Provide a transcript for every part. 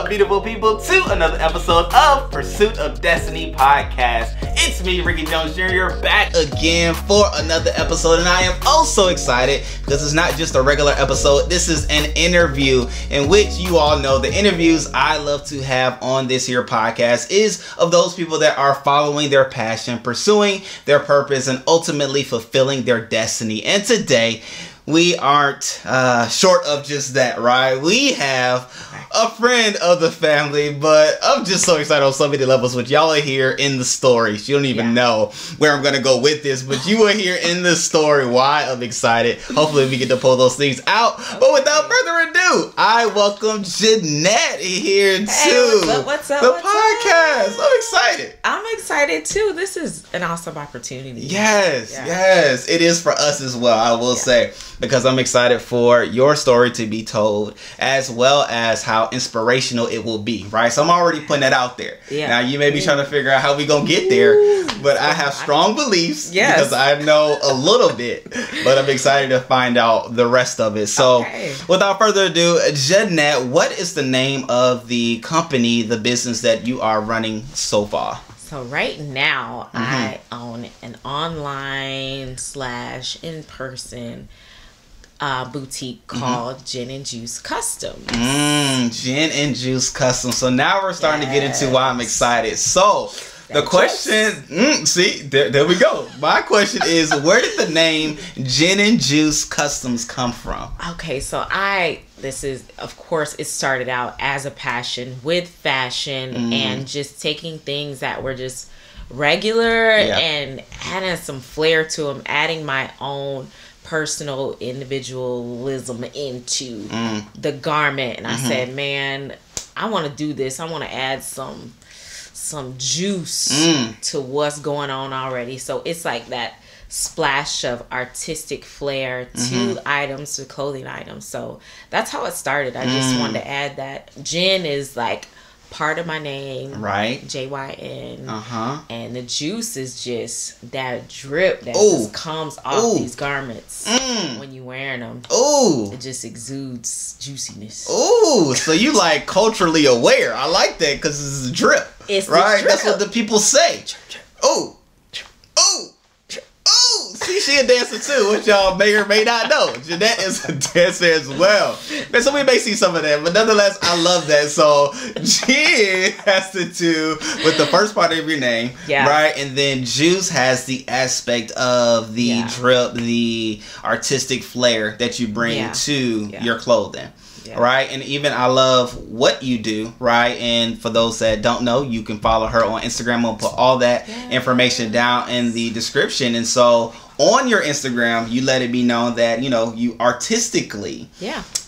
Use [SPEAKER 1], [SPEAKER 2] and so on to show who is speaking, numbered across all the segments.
[SPEAKER 1] up, beautiful people, to another episode of Pursuit of Destiny podcast. It's me, Ricky Jones Jr., back again for another episode, and I am also excited because it's not just a regular episode. This is an interview in which you all know the interviews I love to have on this here podcast is of those people that are following their passion, pursuing their purpose, and ultimately fulfilling their destiny. And today, we aren't short of just that, right? We have a friend of the family, but I'm just so excited on so many levels. What y'all are here in the story. You don't even know where I'm going to go with this, but you are here in the story. Why I'm excited. Hopefully we get to pull those things out. But without further ado, I welcome Jynette here to
[SPEAKER 2] what's up,
[SPEAKER 1] the podcast. I'm excited.
[SPEAKER 2] I'm excited too. This is an awesome opportunity.
[SPEAKER 1] Yes. It is for us as well, I will say. Because I'm excited for your story to be told, as well as how inspirational it will be, right? So I'm already putting that out there. Yeah. Now you may be trying to figure out how we gonna get there, but I have strong beliefs because I know a little bit, but I'm excited to find out the rest of it. So without further ado, Jynette, what is the name of the company, the business that you are running so far?
[SPEAKER 2] So right now, I own an online / in-person boutique called Jyn and Juice Custom.
[SPEAKER 1] Jyn and Juice Custom. So now we're starting to get into why I'm excited. So the question, see, there we go. My question is, where did the name Jyn and Juice Customs come from?
[SPEAKER 2] Okay, so this is, of course, it started out as a passion with fashion and just taking things that were just regular and adding some flair to them, adding my own personal individualism into the garment. And I said, man, I want to do this. I want to add some juice to what's going on already. So it's like that splash of artistic flair to items, to clothing items. So that's how it started. I just wanted to add that. Jyn is like part of my name, right? JYN. And the juice is just that drip that just comes off these garments when you wearing them. It just exudes juiciness.
[SPEAKER 1] So you like culturally aware. I like that because it's a drip. It's right. That's what the people say. See, she a dancer too, which y'all may or may not know. Jynette is a dancer as well. And so we may see some of that, but nonetheless, I love that. So Jyn has to do with the first part of your name, right? And then Juice has the aspect of the drip, the artistic flair that you bring to your clothing. Right, and even I love what you do, right? And for those that don't know, you can follow her on Instagram. I'll put all that information down in the description. And so on your Instagram, you let it be known that, you know, you artistically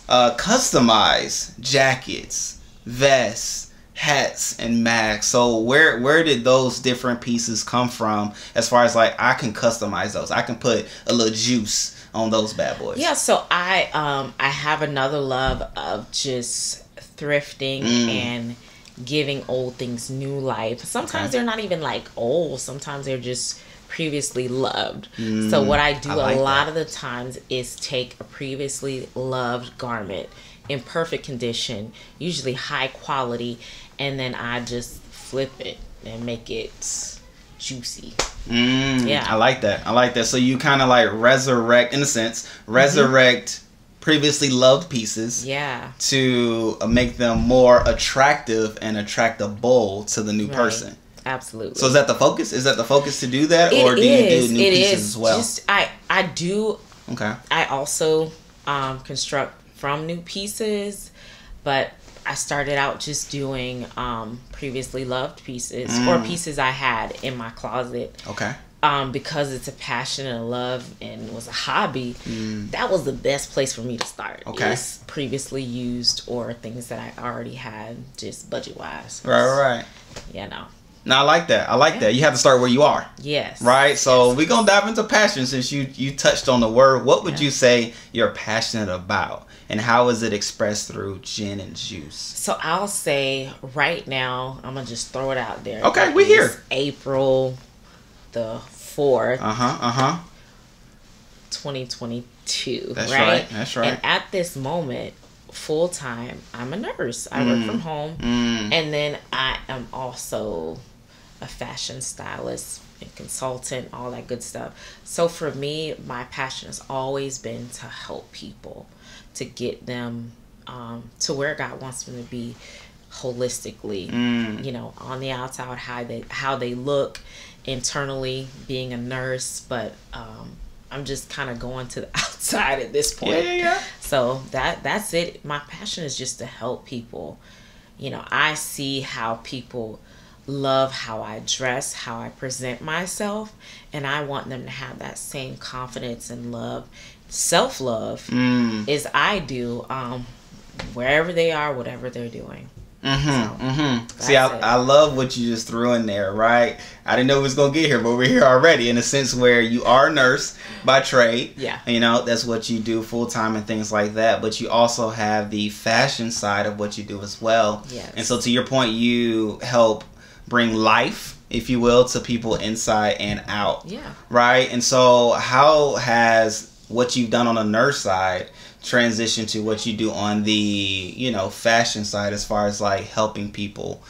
[SPEAKER 1] customize jackets, vests, hats, and masks. So where did those different pieces come from as far as like I can customize those? I can put a little juice on those bad boys. Yeah,
[SPEAKER 2] so I have another love of just thrifting and giving old things new life. Sometimes they're not even like old. Sometimes they're just previously loved. So what I do a lot of the times is take a previously loved garment in perfect condition, usually high quality, and then I just flip it and make it juicy.
[SPEAKER 1] I like that. So you kind of like resurrect, in a sense, previously loved pieces to make them more attractive and attractable to the new person.
[SPEAKER 2] Absolutely.
[SPEAKER 1] So is that the focus? Is that the focus to do that? Or do you do new pieces as well?
[SPEAKER 2] I do. Okay. I also construct from new pieces, but I started out just doing previously loved pieces or pieces I had in my closet. Okay. Because it's a passion and a love and was a hobby, that was the best place for me to start. Okay. Is previously used or things that I already had, just budget wise.
[SPEAKER 1] Right. No, I like that. that. You have to start where you are. Yes. Right? So we're going to dive into passion since you touched on the word. What would you say you're passionate about? And how is it expressed through Jyn and Juice? So
[SPEAKER 2] I'll say right now, I'm going to just throw it out there.
[SPEAKER 1] Okay, we're here.
[SPEAKER 2] April the 4th. 2022.
[SPEAKER 1] That's right.
[SPEAKER 2] And at this moment, full time, I'm a nurse. I work from home. And then I am also a fashion stylist and consultant, all that good stuff. So for me, my passion has always been to help people, to get them to where God wants them to be holistically, you know, on the outside, how they look internally, being a nurse, but I'm just kind of going to the outside at this point.
[SPEAKER 1] Yeah.
[SPEAKER 2] So that's it. My passion is just to help people. You know, I see how people love how I dress, how I present myself, and I want them to have that same confidence and love, self-love as I do, wherever they are, whatever they're doing.
[SPEAKER 1] See, I love what you just threw in there, right? I didn't know it was going to get here, but we're here already, in a sense where you are a nurse by trade.
[SPEAKER 2] Yeah.
[SPEAKER 1] You know, that's what you do full time and things like that. But you also have the fashion side of what you do as well.
[SPEAKER 2] Yes.
[SPEAKER 1] And so to your point, you help bring life, if you will, to people inside and out.
[SPEAKER 2] Yeah.
[SPEAKER 1] Right? And so how has what you've done on the nurse side transition to what you do on the, you know, fashion side, as far as like helping people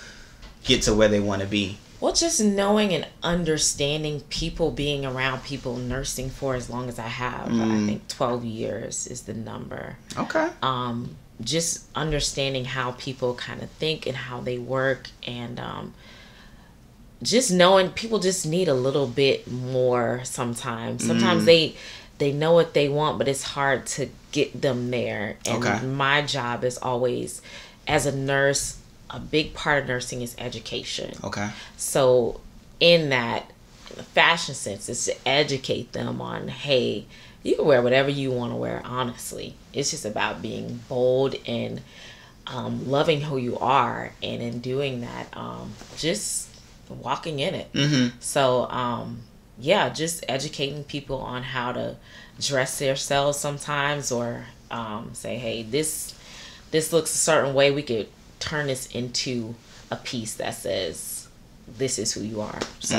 [SPEAKER 1] get to where they want to be?
[SPEAKER 2] Well, just knowing and understanding people, being around people, nursing for as long as I have. I think 12 years is the number.
[SPEAKER 1] Okay.
[SPEAKER 2] Just understanding how people kind of think and how they work, and just knowing people just need a little bit more sometimes. Sometimes they know what they want, but it's hard to get them there. And my job is always, as a nurse, a big part of nursing is education. Okay. So in that, in the fashion sense, is to educate them on, hey, you can wear whatever you want to wear, honestly. It's just about being bold and loving who you are. And in doing that, just walking in it. So, yeah, just educating people on how to dress themselves sometimes, or say, hey, this looks a certain way. We could turn this into a piece that says this is who you are. So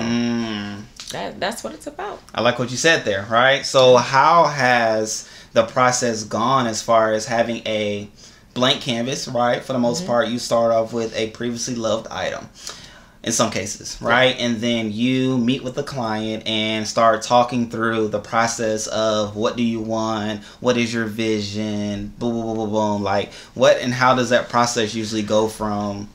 [SPEAKER 2] that's what it's about.
[SPEAKER 1] I like what you said there, right? So how has the process gone as far as having a blank canvas, right? For the most part, you start off with a previously loved item. In some cases, right? And then you meet with the client and start talking through the process of what do you want, what is your vision, boom, boom, boom, boom, boom. Like, what and how does that process usually go from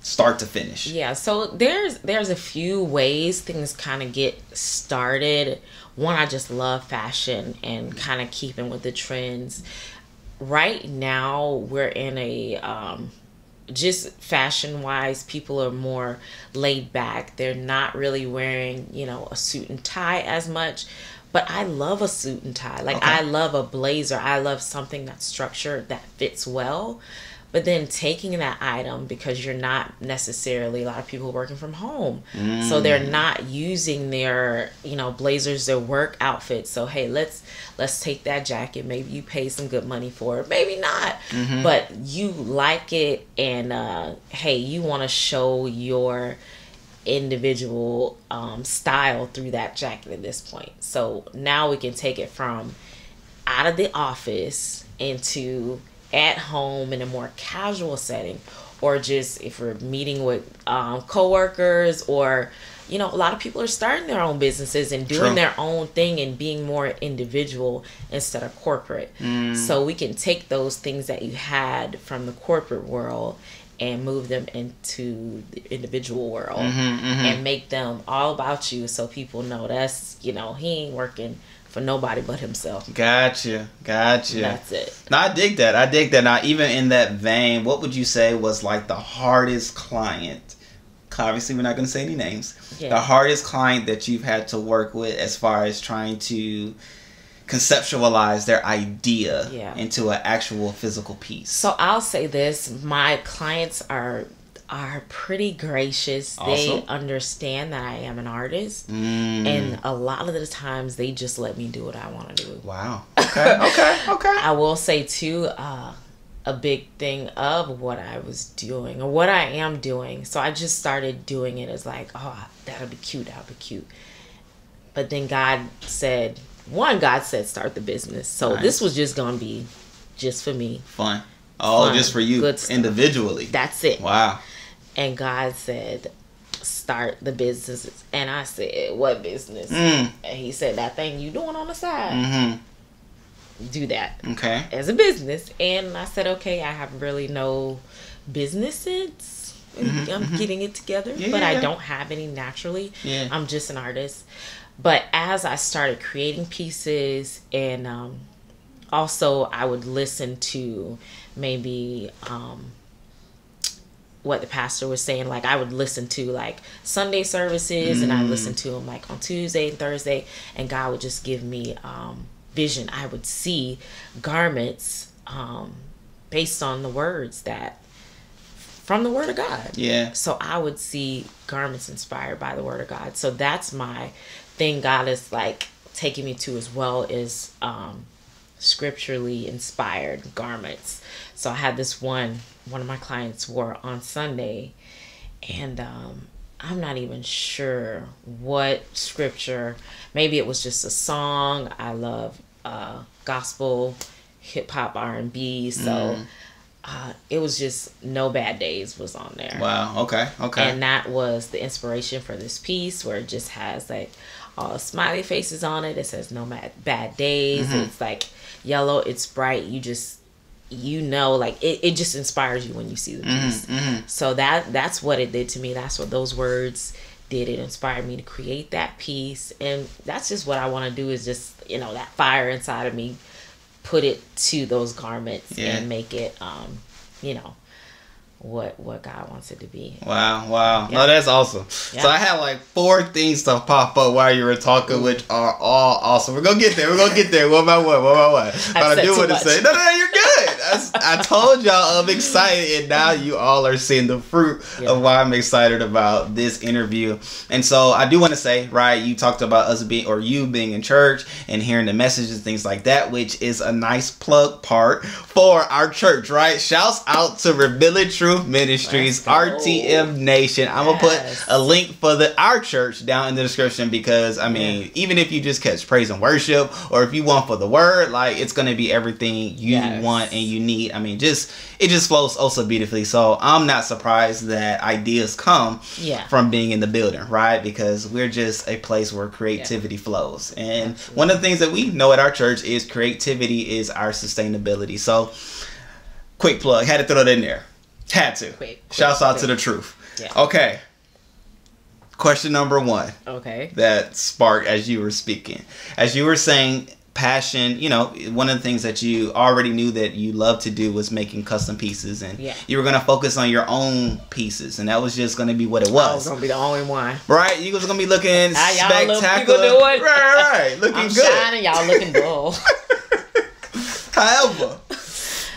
[SPEAKER 1] start to finish?
[SPEAKER 2] Yeah, so there's a few ways things kind of get started. One, I just love fashion and kind of keeping with the trends. Right now, we're in a just fashion wise, people are more laid back. They're not really wearing, you know, a suit and tie as much, but I love a suit and tie. Like, I love a blazer. I love something that's structured, that fits well. But then taking that item, because you're not necessarily, a lot of people are working from home. So they're not using their, you know, blazers, their work outfits. So, hey, let's take that jacket. Maybe you pay some good money for it. Maybe not. But you like it, and, hey, you want to show your individual style through that jacket at this point. So now we can take it from out of the office into at home in a more casual setting, or just if we're meeting with coworkers, or, you know, a lot of people are starting their own businesses and doing their own thing and being more individual instead of corporate. So we can take those things that you had from the corporate world and move them into the individual world and make them all about you, so people know that's, you know, he ain't working for nobody but himself. Gotcha. That's it.
[SPEAKER 1] Now, I dig that. Now, even in that vein, what would you say was like the hardest client? Obviously, we're not going to say any names. The hardest client that you've had to work with as far as trying to conceptualize their idea into an actual physical piece.
[SPEAKER 2] So I'll say this. My clients are pretty gracious. Awesome. They understand that I am an artist, and a lot of the times they just let me do what I want to do.
[SPEAKER 1] Wow. Okay.
[SPEAKER 2] I will say too, a big thing of what I was doing, or what I am doing. So I just started doing it as like, oh, that'll be cute. But then God said start the business. So this was just gonna be just for me.
[SPEAKER 1] Fun. Oh,
[SPEAKER 2] fun,
[SPEAKER 1] just for you individually.
[SPEAKER 2] That's it.
[SPEAKER 1] Wow.
[SPEAKER 2] And God said, start the businesses. And I said, what business?
[SPEAKER 1] Mm.
[SPEAKER 2] And he said, that thing you doing on the side.
[SPEAKER 1] Mm-hmm.
[SPEAKER 2] Do that.
[SPEAKER 1] Okay.
[SPEAKER 2] As a business. And I said, okay, I have really no business sense. I'm getting it together. But I don't have any naturally.
[SPEAKER 1] Yeah.
[SPEAKER 2] I'm just an artist. But as I started creating pieces, and also I would listen to maybe what the pastor was saying. Like, I would listen to like Sunday services, and I listened to them like on Tuesday and Thursday, and God would just give me vision. I would see garments based on the words that from the Word of God.
[SPEAKER 1] Yeah.
[SPEAKER 2] So I would see garments inspired by the Word of God. So that's my thing. God is like taking me to, as well as scripturally inspired garments. So I had this one of my clients wore on Sunday, and I'm not even sure what scripture. Maybe it was just a song. I love gospel, hip hop, R&B. So it was just No Bad Days was on there.
[SPEAKER 1] Wow. Okay.
[SPEAKER 2] And that was the inspiration for this piece, where it just has like all smiley faces on it. It says No Bad Days. It's like yellow. It's bright. You know, like it just inspires you when you see the piece. So that's what it did to me. That's what those words did. It inspired me to create that piece. And that's just what I want to do, is just, you know, that fire inside of me, put it to those garments and make it you know, what God wants it to be.
[SPEAKER 1] Wow. No, that's awesome. So I had like 4 things to pop up while you were talking, which are all awesome. We're gonna get there. One by one. But I do want to say, no, you're good. I told y'all I'm excited, and now you all are seeing the fruit of why I'm excited about this interview. And so I do want to say, right, you talked about us being, or you being in church and hearing the messages and things like that, which is a nice plug part for our church, right? Shouts out to Revealing Truth Ministries, RTM Nation. I'm gonna put a link for our church down in the description, because I mean, even if you just catch praise and worship, or if you want for the word, like, it's gonna be everything you want and you need. I mean, it just flows oh so beautifully. So I'm not surprised that ideas come from being in the building, right? Because we're just a place where creativity flows. And one of the things that we know at our church is creativity is our sustainability. So quick plug, had to throw that in there. Had to. Shouts out to the truth. Okay. Question number 1. Okay. That sparked as you were speaking. As you were saying, passion, you know, one of the things that you already knew that you loved to do was making custom pieces, and you were going to focus on your own pieces, and that was just going to be what it was. I was going to be the only one. Right? You was going to be looking spectacular. Right. Looking good. Shining, y'all looking dull. However,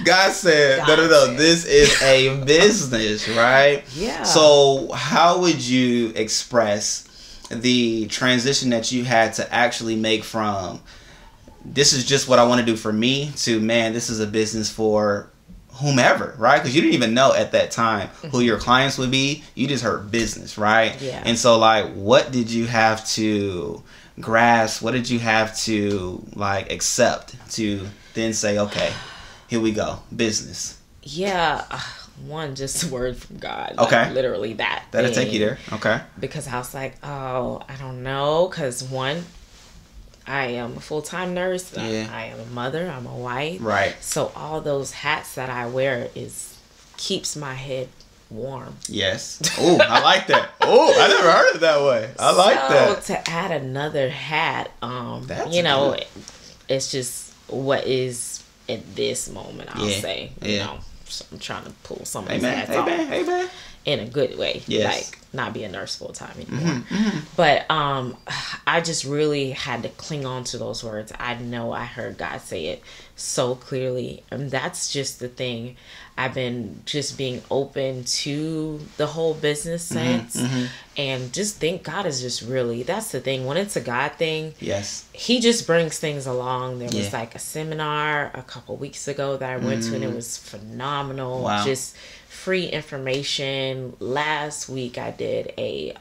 [SPEAKER 1] God said, no, this is a business, right? Yeah. So how would you express the transition that you had to actually make from, this is just what I want to do for me, to, man, this is a business for whomever, right? Because you didn't even know at that time who your clients would be. You just heard business, right? Yeah. And so, like, what did you have to grasp? What did you have to, like, accept to then say, okay, here we go, business? Yeah, one, just a word from God. Okay. Like, literally that. That'll take you there. Okay. Because I was like, oh, I don't know. Because one, I am a full-time nurse. Yeah. I am a mother. I'm a wife. Right. So all those hats that I wear keeps my head warm. Yes. Oh, I like that. Oh, I never heard it that way. I like that. So to add another hat, you know, good. It's just what is at this moment, I'll say. You know, so I'm trying to pull some of these hats off. Amen. In a good way. Yes. Like, not be a nurse full time anymore. But I just really had to cling on to those words. I know I heard God say it so clearly. And that's just the thing. I've been just being open to the whole business sense. And just think God is just really, that's the thing. When it's a God thing, He just brings things along. There was like a seminar a couple weeks ago that I went to, and it was phenomenal. Wow. Just free information. Last week I did a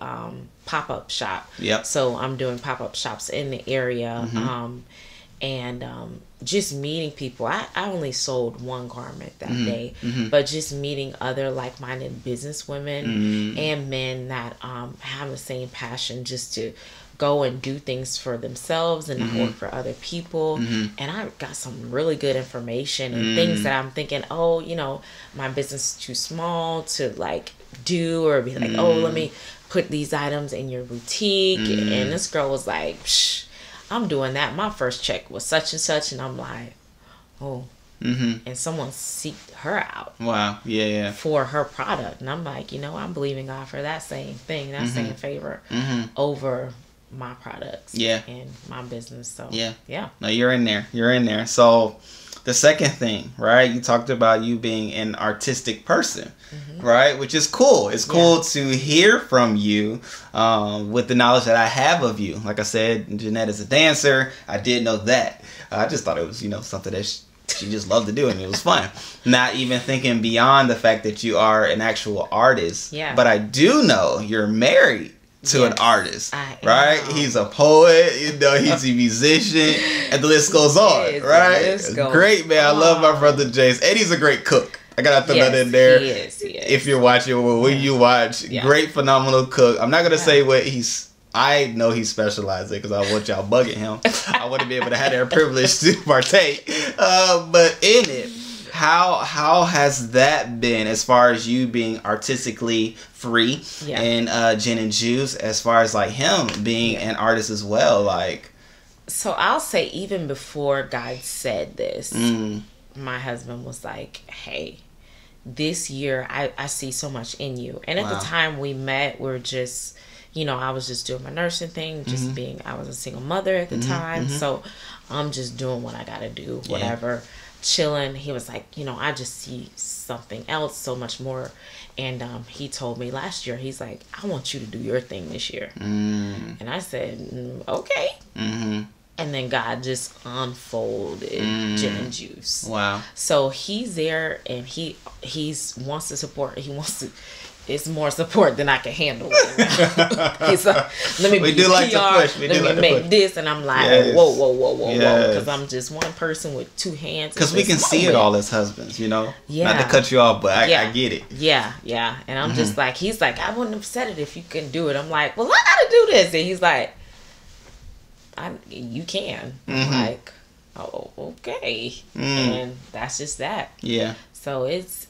[SPEAKER 1] pop-up shop. So I'm doing pop-up shops in the area. And
[SPEAKER 2] just meeting people. I only sold one garment that day, but just meeting other like-minded business women and men that have the same passion just to go and do things for themselves and not work for other people. And I got some really good information and things that I'm thinking, oh, you know, my business is too small to like do, or be like, oh, let me put these items in your boutique. And this girl was like, psh, I'm doing that. My first check was such and such. And I'm like, oh. And someone seeked her out.
[SPEAKER 1] Wow. Yeah.
[SPEAKER 2] For her product. And I'm like, you know, I'm believing God for that same thing, that same favor over my products and my business. So yeah.
[SPEAKER 1] No, you're in there. So the second thing, right? You talked about you being an artistic person, right? Which is cool. It's cool to hear from you with the knowledge that I have of you. Like I said, Jynette is a dancer. I did know that. I just thought it was, you know, something that she just loved to do, and it was fun. Not even thinking beyond the fact that you are an actual artist.
[SPEAKER 2] Yeah.
[SPEAKER 1] But I do know you're married to an artist, right? He's a poet, you know, he's a musician, and the list goes on, right? Great, man. I love my brother Jace, and he's a great cook. I gotta throw that in there.
[SPEAKER 2] He is.
[SPEAKER 1] If you're watching, or when you watch, great, phenomenal cook. I'm not gonna say what I know he specializes in, because I want y'all bugging him. I want to be able to have that privilege to partake. But in it, how has that been as far as you being artistically free and Jyn and Juice, as far as like him being an artist as well? Like,
[SPEAKER 2] so I'll say, even before God said this, my husband was like, hey, this year I see so much in you. And at the time we met, we're just, you know, I was just doing my nursing thing, just I was a single mother at the time. So I'm just doing what I gotta do, whatever. Chilling. He was like, you know, I just see something else, so much more. And he told me last year, he's like, I want you to do your thing this year. And I said, okay. And then God just unfolded Jyn and Juice.
[SPEAKER 1] Wow.
[SPEAKER 2] So he's there, and he wants to support. It's more support than I can handle. He's like, let me
[SPEAKER 1] we do like
[SPEAKER 2] PR,
[SPEAKER 1] to push.
[SPEAKER 2] Let me make this, and I'm like, whoa, because I'm just one person with two hands.
[SPEAKER 1] Because we can see it all as husbands, you know. Not to cut you off, but I get it.
[SPEAKER 2] Yeah. And I'm just like, he's like, I wouldn't have said it if you couldn't do it. I'm like, well, I gotta do this, and he's like, you can. I'm like, oh, okay. And that's just that. Yeah. So it's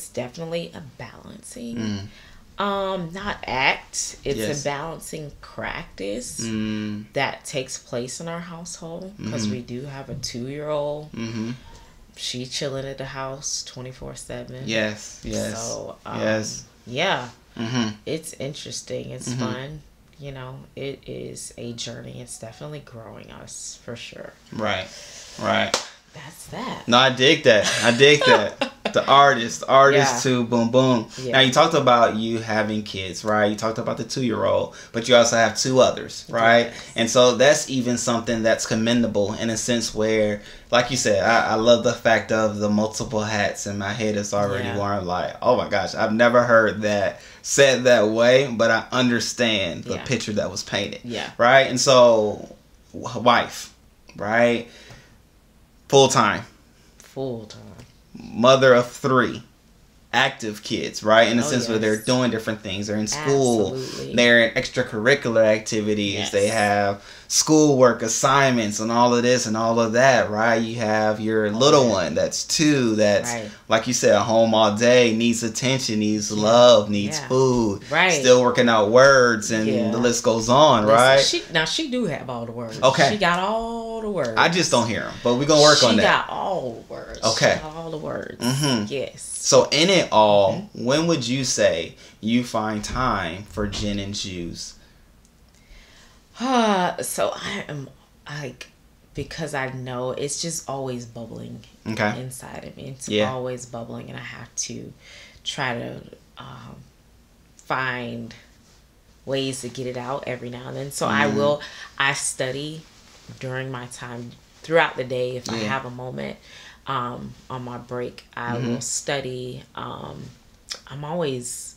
[SPEAKER 2] definitely a balancing, not act. It's a balancing practice that takes place in our household, because we do have a 2-year-old. She chilling at the house 24/7. Yes. So yeah, it's interesting. It's fun. You know, it is a journey. It's definitely growing us, for sure. Right. That's that.
[SPEAKER 1] No, I dig that. The artist too, boom. Now, you talked about you having kids, right? You talked about the 2-year-old, but you also have 2 others, right? Yes. And so that's even something that's commendable, in a sense where, like you said, I love the fact of the multiple hats, and my head is already warm. Like, oh my gosh, I've never heard that said that way, but I understand the picture that was painted. Yeah. Right? And so, wife, right? Full-time. Mother of 3. Active kids, right? In a sense where they're doing different things. They're in school. Absolutely. They're in extracurricular activities. Yes. They have schoolwork assignments and all of this and all of that, right? You have your little one that's 2, that's, like you said, home all day, needs attention, needs love, needs food. Right. Still working out words, and the list goes on, right?
[SPEAKER 2] She do have all the words.
[SPEAKER 1] Okay.
[SPEAKER 2] She got all the words.
[SPEAKER 1] I just don't hear them, but we're going to work on that.
[SPEAKER 2] She got all the words. Okay. She got all the words. Yes.
[SPEAKER 1] So in it all, when would you say you find time for Jyn and Juice?
[SPEAKER 2] So I am because I know it's just always bubbling inside of me. It's always bubbling, and I have to try to find ways to get it out every now and then. So I study during my time throughout the day. If I have a moment on my break, I will study. I'm always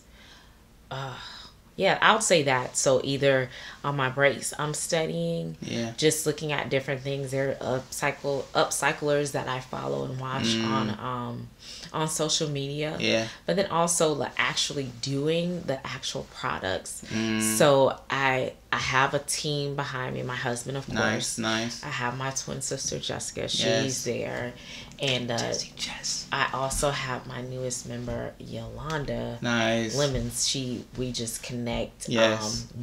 [SPEAKER 2] Yeah, I would say that. So either on my breaks, I'm studying, just looking at different things. There are upcyclers that I follow and watch on social media.
[SPEAKER 1] Yeah.
[SPEAKER 2] But then also like actually doing the actual products. So I have a team behind me. My husband, of course.
[SPEAKER 1] Nice.
[SPEAKER 2] I have my twin sister Jessica. She's there. And I also have my newest member, Yolanda.
[SPEAKER 1] Nice.
[SPEAKER 2] Lemons. We just connect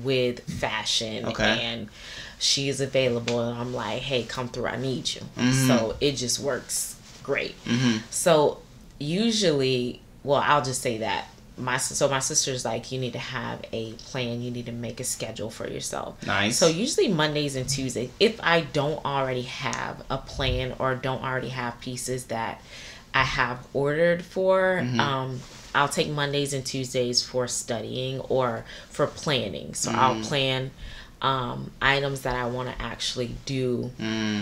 [SPEAKER 2] with fashion.
[SPEAKER 1] Okay.
[SPEAKER 2] And she is available. And I'm like, hey, come through. I need you. So it just works great. So usually, well, I'll just say that. My sister's like, you need to have a plan. You need to make a schedule for yourself.
[SPEAKER 1] Nice.
[SPEAKER 2] So usually Mondays and Tuesdays, if I don't already have a plan or don't already have pieces that I have ordered for, I'll take Mondays and Tuesdays for studying or for planning. So I'll plan items that I want to actually do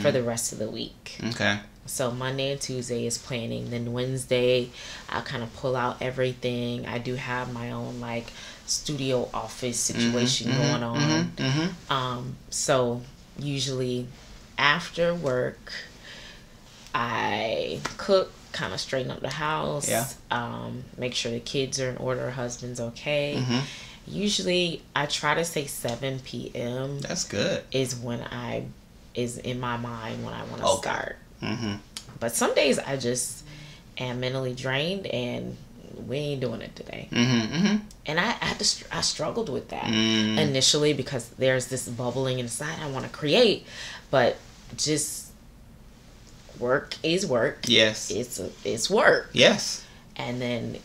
[SPEAKER 2] for the rest of the week.
[SPEAKER 1] Okay.
[SPEAKER 2] So Monday and Tuesday is planning. Then Wednesday, I'll kind of pull out everything. I do have my own like studio office situation going on. So usually after work, I cook, kind of straighten up the house. Make sure the kids are in order, husband's okay. Usually I try to say 7 p.m.
[SPEAKER 1] That's good.
[SPEAKER 2] Is in my mind when I want to start. But some days I just am mentally drained and we ain't doing it today. And I struggled with that initially because there's this bubbling inside I want to create, but just work is work.
[SPEAKER 1] Yes.
[SPEAKER 2] It's work.
[SPEAKER 1] Yes.
[SPEAKER 2] And then,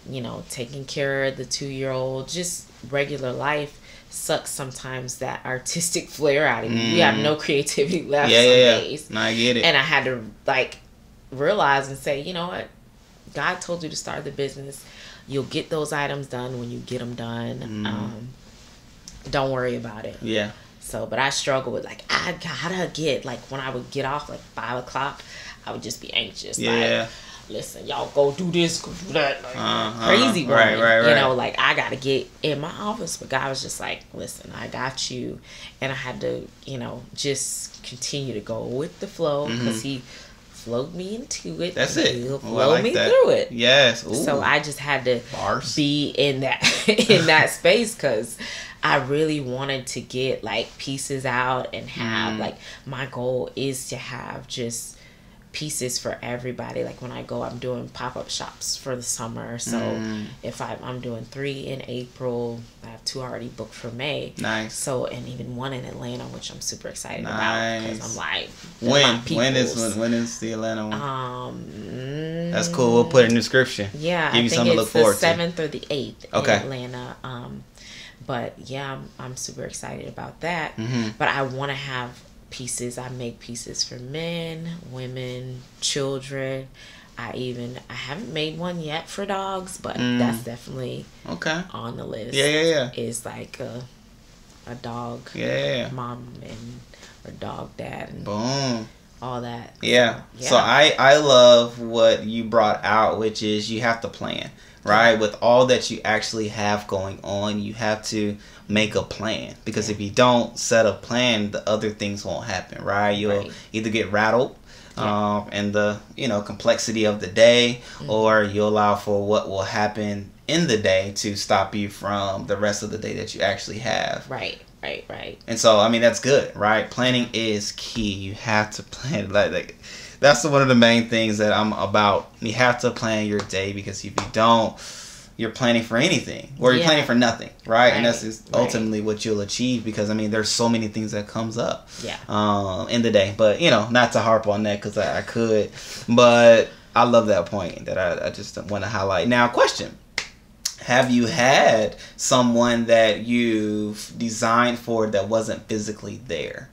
[SPEAKER 2] taking care of the 2-year-old, just regular life sucks sometimes, that artistic flair out of you. You have no creativity left some days.
[SPEAKER 1] No, I get it.
[SPEAKER 2] And I had to like realize and say, you know what? God told you to start the business. You'll get those items done when you get them done. Don't worry about it.
[SPEAKER 1] Yeah.
[SPEAKER 2] So, but I struggle with like, I gotta get, like when I would get off like 5 o'clock, I would just be anxious.
[SPEAKER 1] Yeah.
[SPEAKER 2] Like, listen, y'all go do this, go do that. Like, crazy woman.
[SPEAKER 1] Right.
[SPEAKER 2] Like I got to get in my office. But God was just like, listen, I got you. And I had to, just continue to go with the flow because he flowed me into it.
[SPEAKER 1] That's it.
[SPEAKER 2] He'll flow me through it.
[SPEAKER 1] Yes.
[SPEAKER 2] Ooh. So I just had to be in that space because I really wanted to get like pieces out and have like, my goal is to have just pieces for everybody. Like when I go, I'm doing pop-up shops for the summer. So if I'm doing 3 in April, I have 2 already booked for May.
[SPEAKER 1] Nice.
[SPEAKER 2] So, and even 1 in Atlanta, which I'm super excited about because I'm like,
[SPEAKER 1] when is the Atlanta one? That's cool. We'll put it in the description.
[SPEAKER 2] Yeah,
[SPEAKER 1] give you something to look forward to.
[SPEAKER 2] I think it's the 7th or the 8th in Atlanta. But yeah, I'm super excited about that. But I want to have pieces. I make pieces for men, women, children. I haven't made one yet for dogs, but that's definitely on the list.
[SPEAKER 1] Yeah.
[SPEAKER 2] It's like a dog mom and a dog dad and
[SPEAKER 1] boom,
[SPEAKER 2] all that.
[SPEAKER 1] Yeah. So I love what you brought out, which is you have to plan. Right, with all that you actually have going on, you have to make a plan, because if you don't set a plan, the other things won't happen. Right, you'll either get rattled in the complexity of the day, or you allow for what will happen in the day to stop you from the rest of the day that you actually have. Right. And so I mean, that's good, right? Planning is key. You have to plan. Like that's one of the main things that I'm about. You have to plan your day, because if you don't, you're planning for anything, or you're planning for nothing, right? And that's just ultimately what you'll achieve, because I mean, there's so many things that comes up in the day. But not to harp on that, because I could, but I love that point that I just want to highlight. Now, question: have you had someone that you've designed for that wasn't physically there?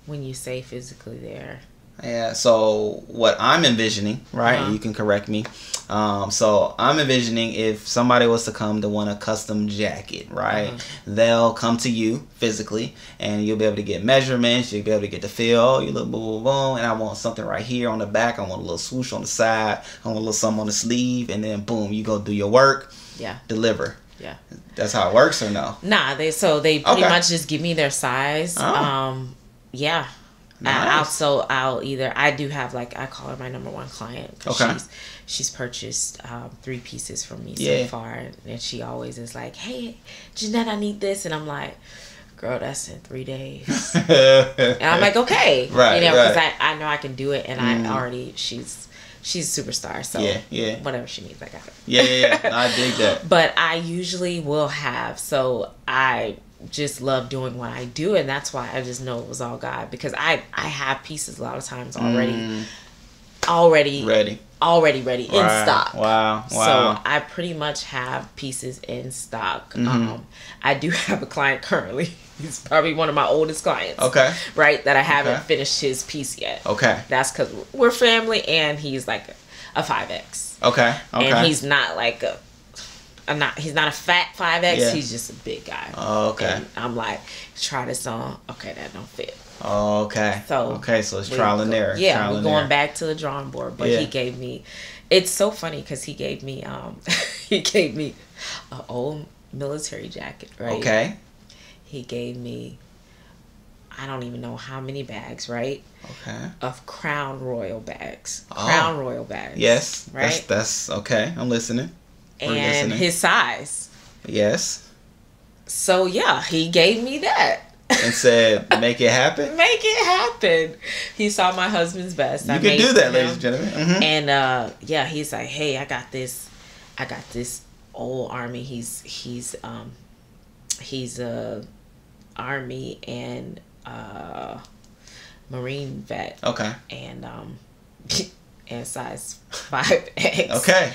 [SPEAKER 2] When you say physically there,
[SPEAKER 1] Yeah. So what I'm envisioning, right? You can correct me. So I'm envisioning if somebody was to come to want a custom jacket, right? They'll come to you physically, and you'll be able to get measurements. You'll be able to get the feel. Oh, you look boom, boom, boom, and I want something right here on the back. I want a little swoosh on the side. I want a little something on the sleeve, and then boom, you go do your work. Yeah. Deliver. Yeah. That's how it works, or no?
[SPEAKER 2] Nah, they pretty much just give me their size. Yeah. Nice. I'll either, I do have, like, I call her my number one client, because she's purchased 3 pieces from me so far, and she always is like, hey, Jynette, I need this, and I'm like, girl, that's in 3 days. And I'm like, okay, right, you know, because I know I can do it, and I already, she's a superstar, so whatever she needs, I got it.
[SPEAKER 1] Yeah, I dig that.
[SPEAKER 2] But I usually will have, so I just love doing what I do, and that's why I just know it was all God, because I have pieces a lot of times already ready in stock. Wow. So I pretty much have pieces in stock. I do have a client currently. He's probably one of my oldest clients. Okay. Right, that I haven't finished his piece yet. Okay. That's because we're family, and he's like a 5X. Okay. And he's not like he's not a fat 5X. Yeah. He's just a big guy. Oh, okay. And I'm like, try this on. Okay, that don't fit.
[SPEAKER 1] Oh, okay. So it's trial and error.
[SPEAKER 2] Yeah, we're going back to the drawing board. But he gave me. It's so funny because he gave me an old military jacket. Right. Okay. He gave me, I don't even know how many bags. Right. Okay. Of Crown Royal bags. Crown Royal bags. Yes. Right.
[SPEAKER 1] That's okay. I'm listening.
[SPEAKER 2] And his size.
[SPEAKER 1] Yes.
[SPEAKER 2] So yeah, he gave me that.
[SPEAKER 1] And said, make it happen?
[SPEAKER 2] Make it happen. He saw my husband's best.
[SPEAKER 1] You can do that, ladies and gentlemen.
[SPEAKER 2] And he's like, hey, I got this old army. He's a army and Marine vet. Okay. And and size 5X. Okay.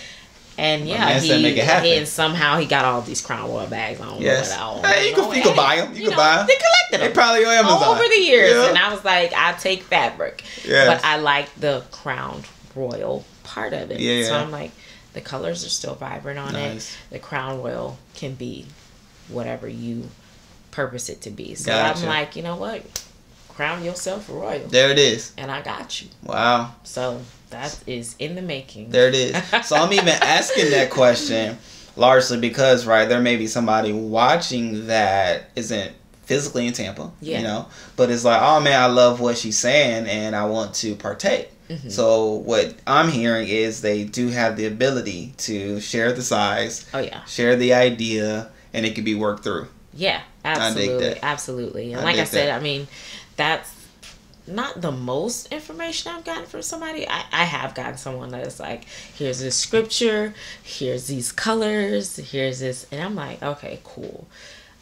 [SPEAKER 2] And yeah, and somehow he got all these Crown Royal bags on.
[SPEAKER 1] Yes. Hey, you can buy them. You can buy them.
[SPEAKER 2] They collected them.
[SPEAKER 1] They probably on Amazon.
[SPEAKER 2] All over the years. Yeah. And I was like, I take fabric. Yes. But I like the Crown Royal part of it. Yeah. So I'm like, the colors are still vibrant on it. The Crown Royal can be whatever you purpose it to be. So I'm like, you know what? Crown yourself royal.
[SPEAKER 1] There it is.
[SPEAKER 2] And I got you.
[SPEAKER 1] Wow.
[SPEAKER 2] So that is in the making.
[SPEAKER 1] There it is. So I'm even asking that question largely because, right, there may be somebody watching that isn't physically in Tampa, you know, but it's like, oh man, I love what she's saying and I want to partake. So what I'm hearing is they do have the ability to share the size, share the idea, and it can be worked through.
[SPEAKER 2] Yeah, absolutely. Absolutely. And like I said, I mean, that's not the most information I've gotten from somebody. I have gotten someone that is like, here's this scripture, here's these colors, here's this, and I'm like, okay, cool.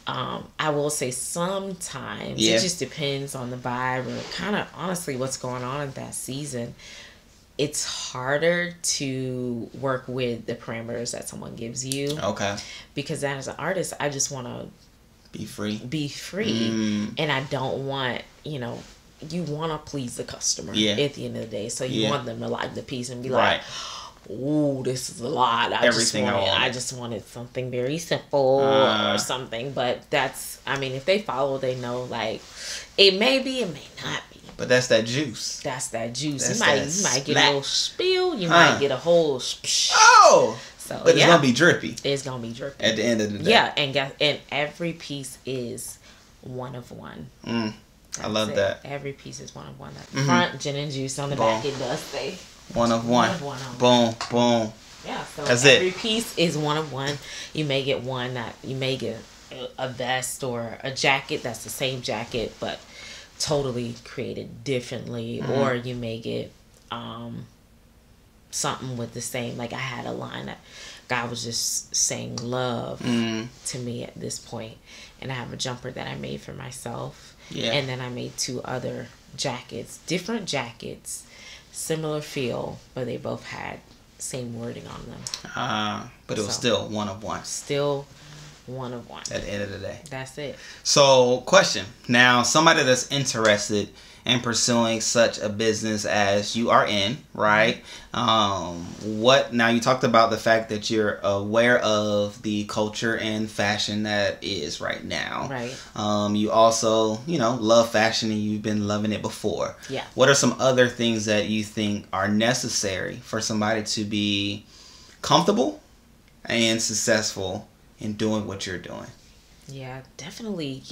[SPEAKER 2] I will say sometimes it just depends on the vibe or kind of honestly what's going on in that season. It's harder to work with the parameters that someone gives you. Okay. Because as an artist, I just want to
[SPEAKER 1] be free.
[SPEAKER 2] And I don't want, you know, you want to please the customer at the end of the day. So you want them to like the piece and be like, ooh, this is a lot. I just wanted something very simple or something. But that's, I mean, if they follow, they know, like, it may be, it may not be.
[SPEAKER 1] But that's that juice.
[SPEAKER 2] That's that juice. You might get a little spill. You might get a whole
[SPEAKER 1] So, but it's gonna be drippy.
[SPEAKER 2] It's gonna be drippy
[SPEAKER 1] at the end of the day.
[SPEAKER 2] Yeah, and every piece is one of one.
[SPEAKER 1] I love that.
[SPEAKER 2] Every piece is one of one. The front, Jyn and Juice. On the back, it does say
[SPEAKER 1] one of one. Boom, boom.
[SPEAKER 2] Yeah, so every piece is one of one. You may get one that you may get a vest or a jacket that's the same jacket but totally created differently, or you may get something with the same, like I had a line that God was just saying love to me at this point, and I have a jumper that I made for myself, and then I made 2 other jackets, different jackets, similar feel, but they both had same wording on them.
[SPEAKER 1] But it was still one of one.
[SPEAKER 2] Still one of one.
[SPEAKER 1] At the end of the day.
[SPEAKER 2] That's it.
[SPEAKER 1] So, question. Now, somebody that's interested and pursuing such a business as you are in, right? Now you talked about the fact that you're aware of the culture and fashion that is right now.
[SPEAKER 2] Right.
[SPEAKER 1] You also, love fashion and you've been loving it before.
[SPEAKER 2] Yeah.
[SPEAKER 1] What are some other things that you think are necessary for somebody to be comfortable and successful in doing what you're doing?
[SPEAKER 2] Yeah, definitely,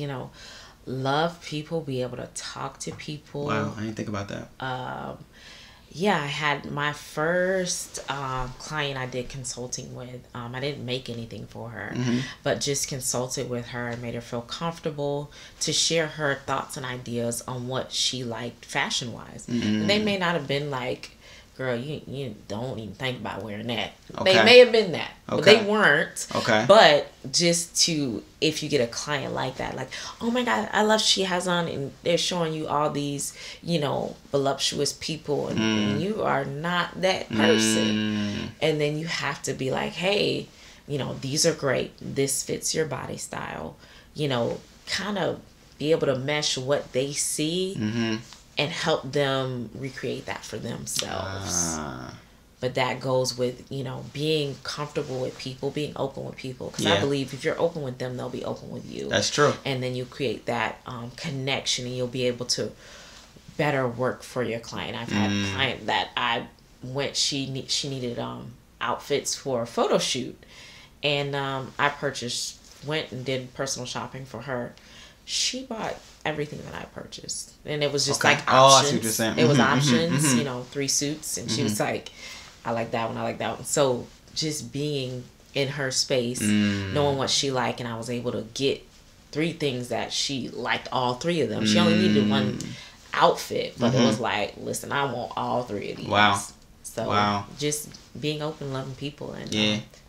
[SPEAKER 2] love people, be able to talk to people.
[SPEAKER 1] Wow, I didn't think about that.
[SPEAKER 2] Yeah, I had my first client I did consulting with. I didn't make anything for her, but just consulted with her and made her feel comfortable to share her thoughts and ideas on what she liked fashion-wise. And they may not have been like, girl, you don't even think about wearing that.
[SPEAKER 1] Okay.
[SPEAKER 2] They may have been that, but they weren't.
[SPEAKER 1] Okay.
[SPEAKER 2] But just if you get a client like that, like, oh my God, I love she has on, and they're showing you all these, voluptuous people, and you are not that person. And then you have to be like, hey, these are great. This fits your body style. Kind of be able to mesh what they see and help them recreate that for themselves. But that goes with, being comfortable with people, being open with people. Because I believe if you're open with them, they'll be open with you.
[SPEAKER 1] That's true.
[SPEAKER 2] And then you create that connection, and you'll be able to better work for your client. I've had a client that she needed outfits for a photo shoot. And I went and did personal shopping for her. She bought everything that I purchased, and it was just like options.
[SPEAKER 1] Oh, I see what you're saying.
[SPEAKER 2] It was options, 3 suits, and she was like, I like that one, I like that one. So just being in her space, knowing what she liked, and I was able to get 3 things that she liked, all 3 of them. She only needed one outfit, but it was like, listen, I want all 3 of these.
[SPEAKER 1] Wow.
[SPEAKER 2] So just being open, loving people, and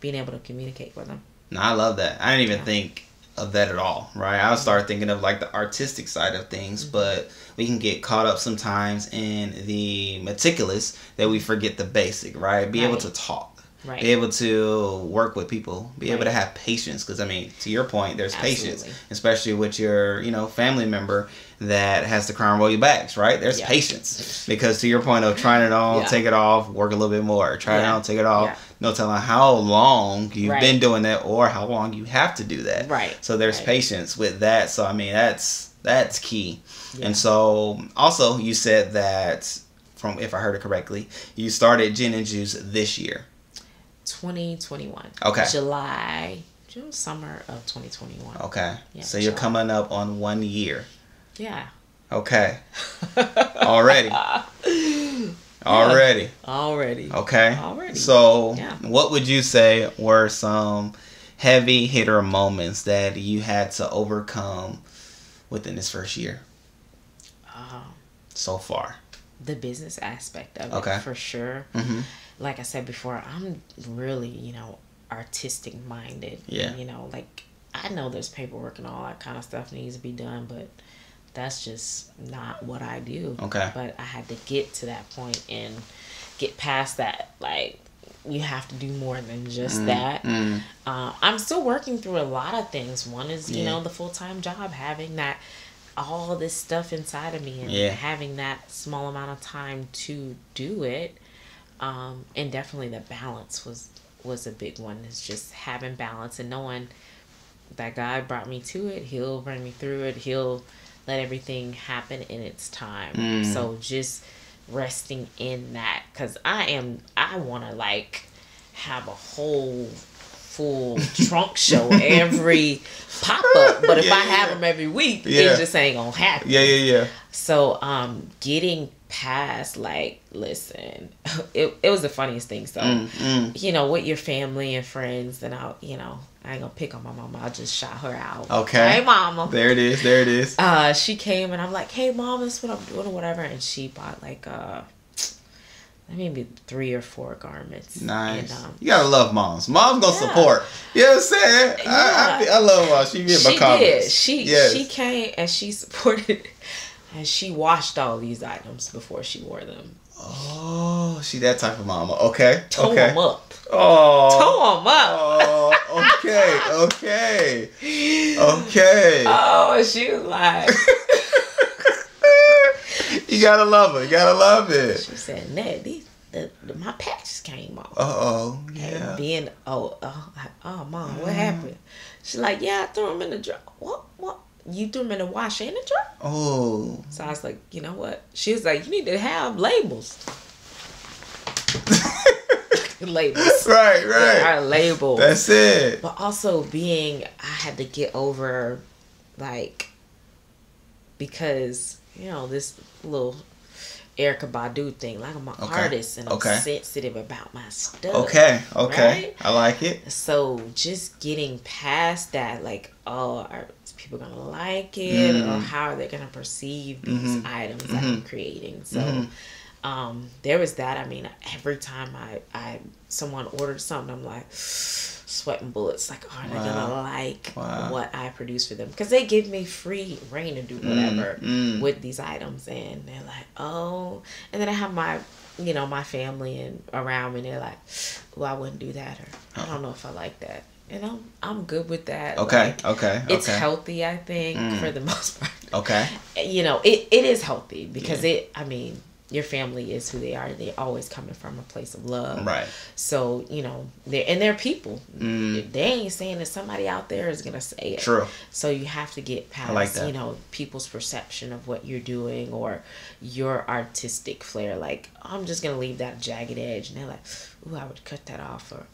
[SPEAKER 2] being able to communicate with them.
[SPEAKER 1] No, I love that. I didn't even think of that at all, right? I started thinking of like the artistic side of things, but we can get caught up sometimes in the meticulous that we forget the basic, right? Be able to talk, be able to work with people, be able to have patience, because to your point, there's patience, especially with your family member that has to cry and roll your backs, right? There's patience, because to your point of trying it on, take it off, work a little bit more, try it on, take it off. No telling how long you've been doing that or how long you have to do that. Right. So there's patience with that. So that's key. Yeah. And so also you said that, if I heard it correctly, you started Jyn and Juice this year. 2021. Okay. Summer of 2021. Okay. Yeah, so you're coming up on 1 year. Yeah. Okay. Already. Already. Okay. Already. So, what would you say were some heavy hitter moments that you had to overcome within this first year? So far.
[SPEAKER 2] The business aspect of it, for sure. Like I said before, I'm really, artistic minded. Yeah. And, I know there's paperwork and all that kind of stuff needs to be done, but that's just not what I do. Okay. But I had to get to that point and get past that. Like, you have to do more than just that. I'm still working through a lot of things. One is, the full-time job, having that, all this stuff inside of me, and having that small amount of time to do it. And definitely the balance was a big one. It's just having balance and knowing that God brought me to it. He'll bring me through it. He'll let everything happen in its time. So just resting in that, because I want to have a whole full trunk show every pop up, but if I have them every week, it just ain't gonna happen. So getting past, listen, it was the funniest thing. So with your family and friends, and I ain't gonna pick on my mama. I'll just shout her out. Okay. Hey, mama. There it is. She came and I'm like, hey, mom, this is what I'm doing or whatever. And she bought maybe 3 or 4 garments. Nice. And, you gotta love moms. Mom's gonna support. You know what I'm saying? I love mom. She did my comments. She came and she supported, and she washed all these items before she wore them. Oh, she that type of mama. Okay. Tore them up. Oh. Tore them up. Oh, okay. Oh, and she was like,
[SPEAKER 1] You gotta love her. You gotta love it.
[SPEAKER 2] She said, Ned, my patches came off.
[SPEAKER 1] Yeah.
[SPEAKER 2] And being, Mom, what happened? She's like, yeah, I threw them in the dryer. What? You threw them in the washer in the dryer?
[SPEAKER 1] Oh.
[SPEAKER 2] So I was like, you know what? She was like, you need to have labels. Labels.
[SPEAKER 1] Right.
[SPEAKER 2] There are labels.
[SPEAKER 1] That's it.
[SPEAKER 2] But also I had to get over, like, because, this little Erykah Badu thing. Like, I'm an artist and I'm sensitive about my stuff.
[SPEAKER 1] Okay.
[SPEAKER 2] Right?
[SPEAKER 1] I like it.
[SPEAKER 2] So just getting past that, like, are people going to like it? Or how are they going to perceive these items that I'm creating? So there was that. I mean, every time someone ordered something, I'm like sweating bullets. Like, are they gonna like what I produce for them? Because they give me free reign to do whatever with these items, and they're like, oh. And then I have my family and around me, and they're like, well, I wouldn't do that, or I don't know if I like that. And I'm good with that.
[SPEAKER 1] Okay.
[SPEAKER 2] It's healthy, I think, for the most part.
[SPEAKER 1] Okay.
[SPEAKER 2] It is healthy because your family is who they are. They're always coming from a place of love. Right. So, they're people. They ain't saying that somebody out there is going to say it. True. So you have to get past, people's perception of what you're doing or your artistic flair. Like, I'm just going to leave that jagged edge. And they're like, ooh, I would cut that off. Or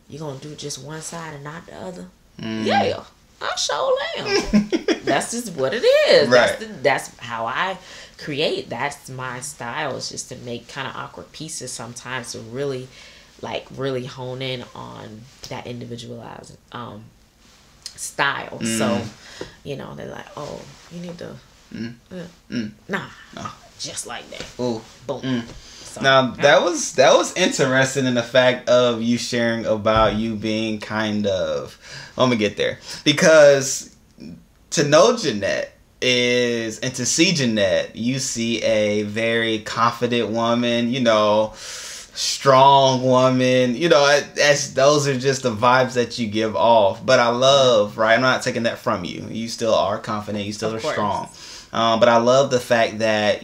[SPEAKER 2] you're going to do just one side and not the other. Yeah, I sure am. That's just what it is. Right. That's how I create. That's my style, is just to make kind of awkward pieces sometimes to really hone in on that individualized style. So they're like, oh, you need to nah, just like that. Ooh. Boom. So,
[SPEAKER 1] now that was interesting in the fact of you sharing about you being kind of, let me get there, because to know Jynette and to see Jynette, you see a very confident woman, strong woman, those are just the vibes that you give off. But I love, right, I'm not taking that from you. You still are confident, you still are strong. But I love the fact that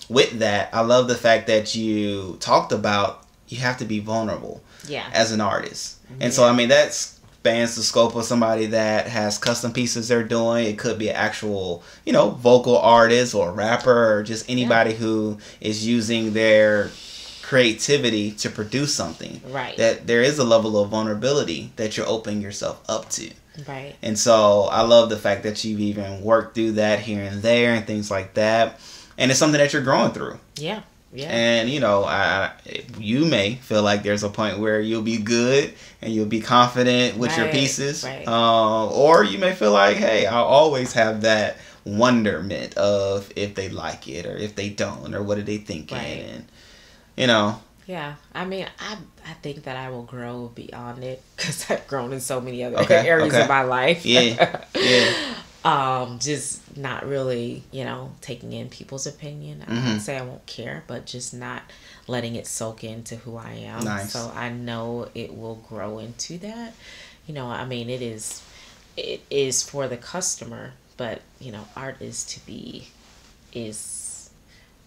[SPEAKER 1] with that, I love the fact that you talked about you have to be vulnerable as an artist. And so, that spans the scope of somebody that has custom pieces they're doing. It could be an actual, vocal artist or rapper or just anybody who is using their creativity to produce something. Right. That there is a level of vulnerability that you're opening yourself up to. Right. And so I love the fact that you've even worked through that here and there and things like that. And it's something that you're growing through. Yeah. Yeah. And, you may feel like there's a point where you'll be good and you'll be confident with your pieces. Right. Or you may feel like, hey, I'll always have that wonderment of if they like it or if they don't or what are they thinking. Right. And,
[SPEAKER 2] Yeah. I think that I will grow beyond it because I've grown in so many other areas of my life. Yeah. Yeah. Just not really, taking in people's opinion. I won't say I won't care, but just not letting it soak into who I am. Nice. So I know it will grow into that. It is for the customer, but art is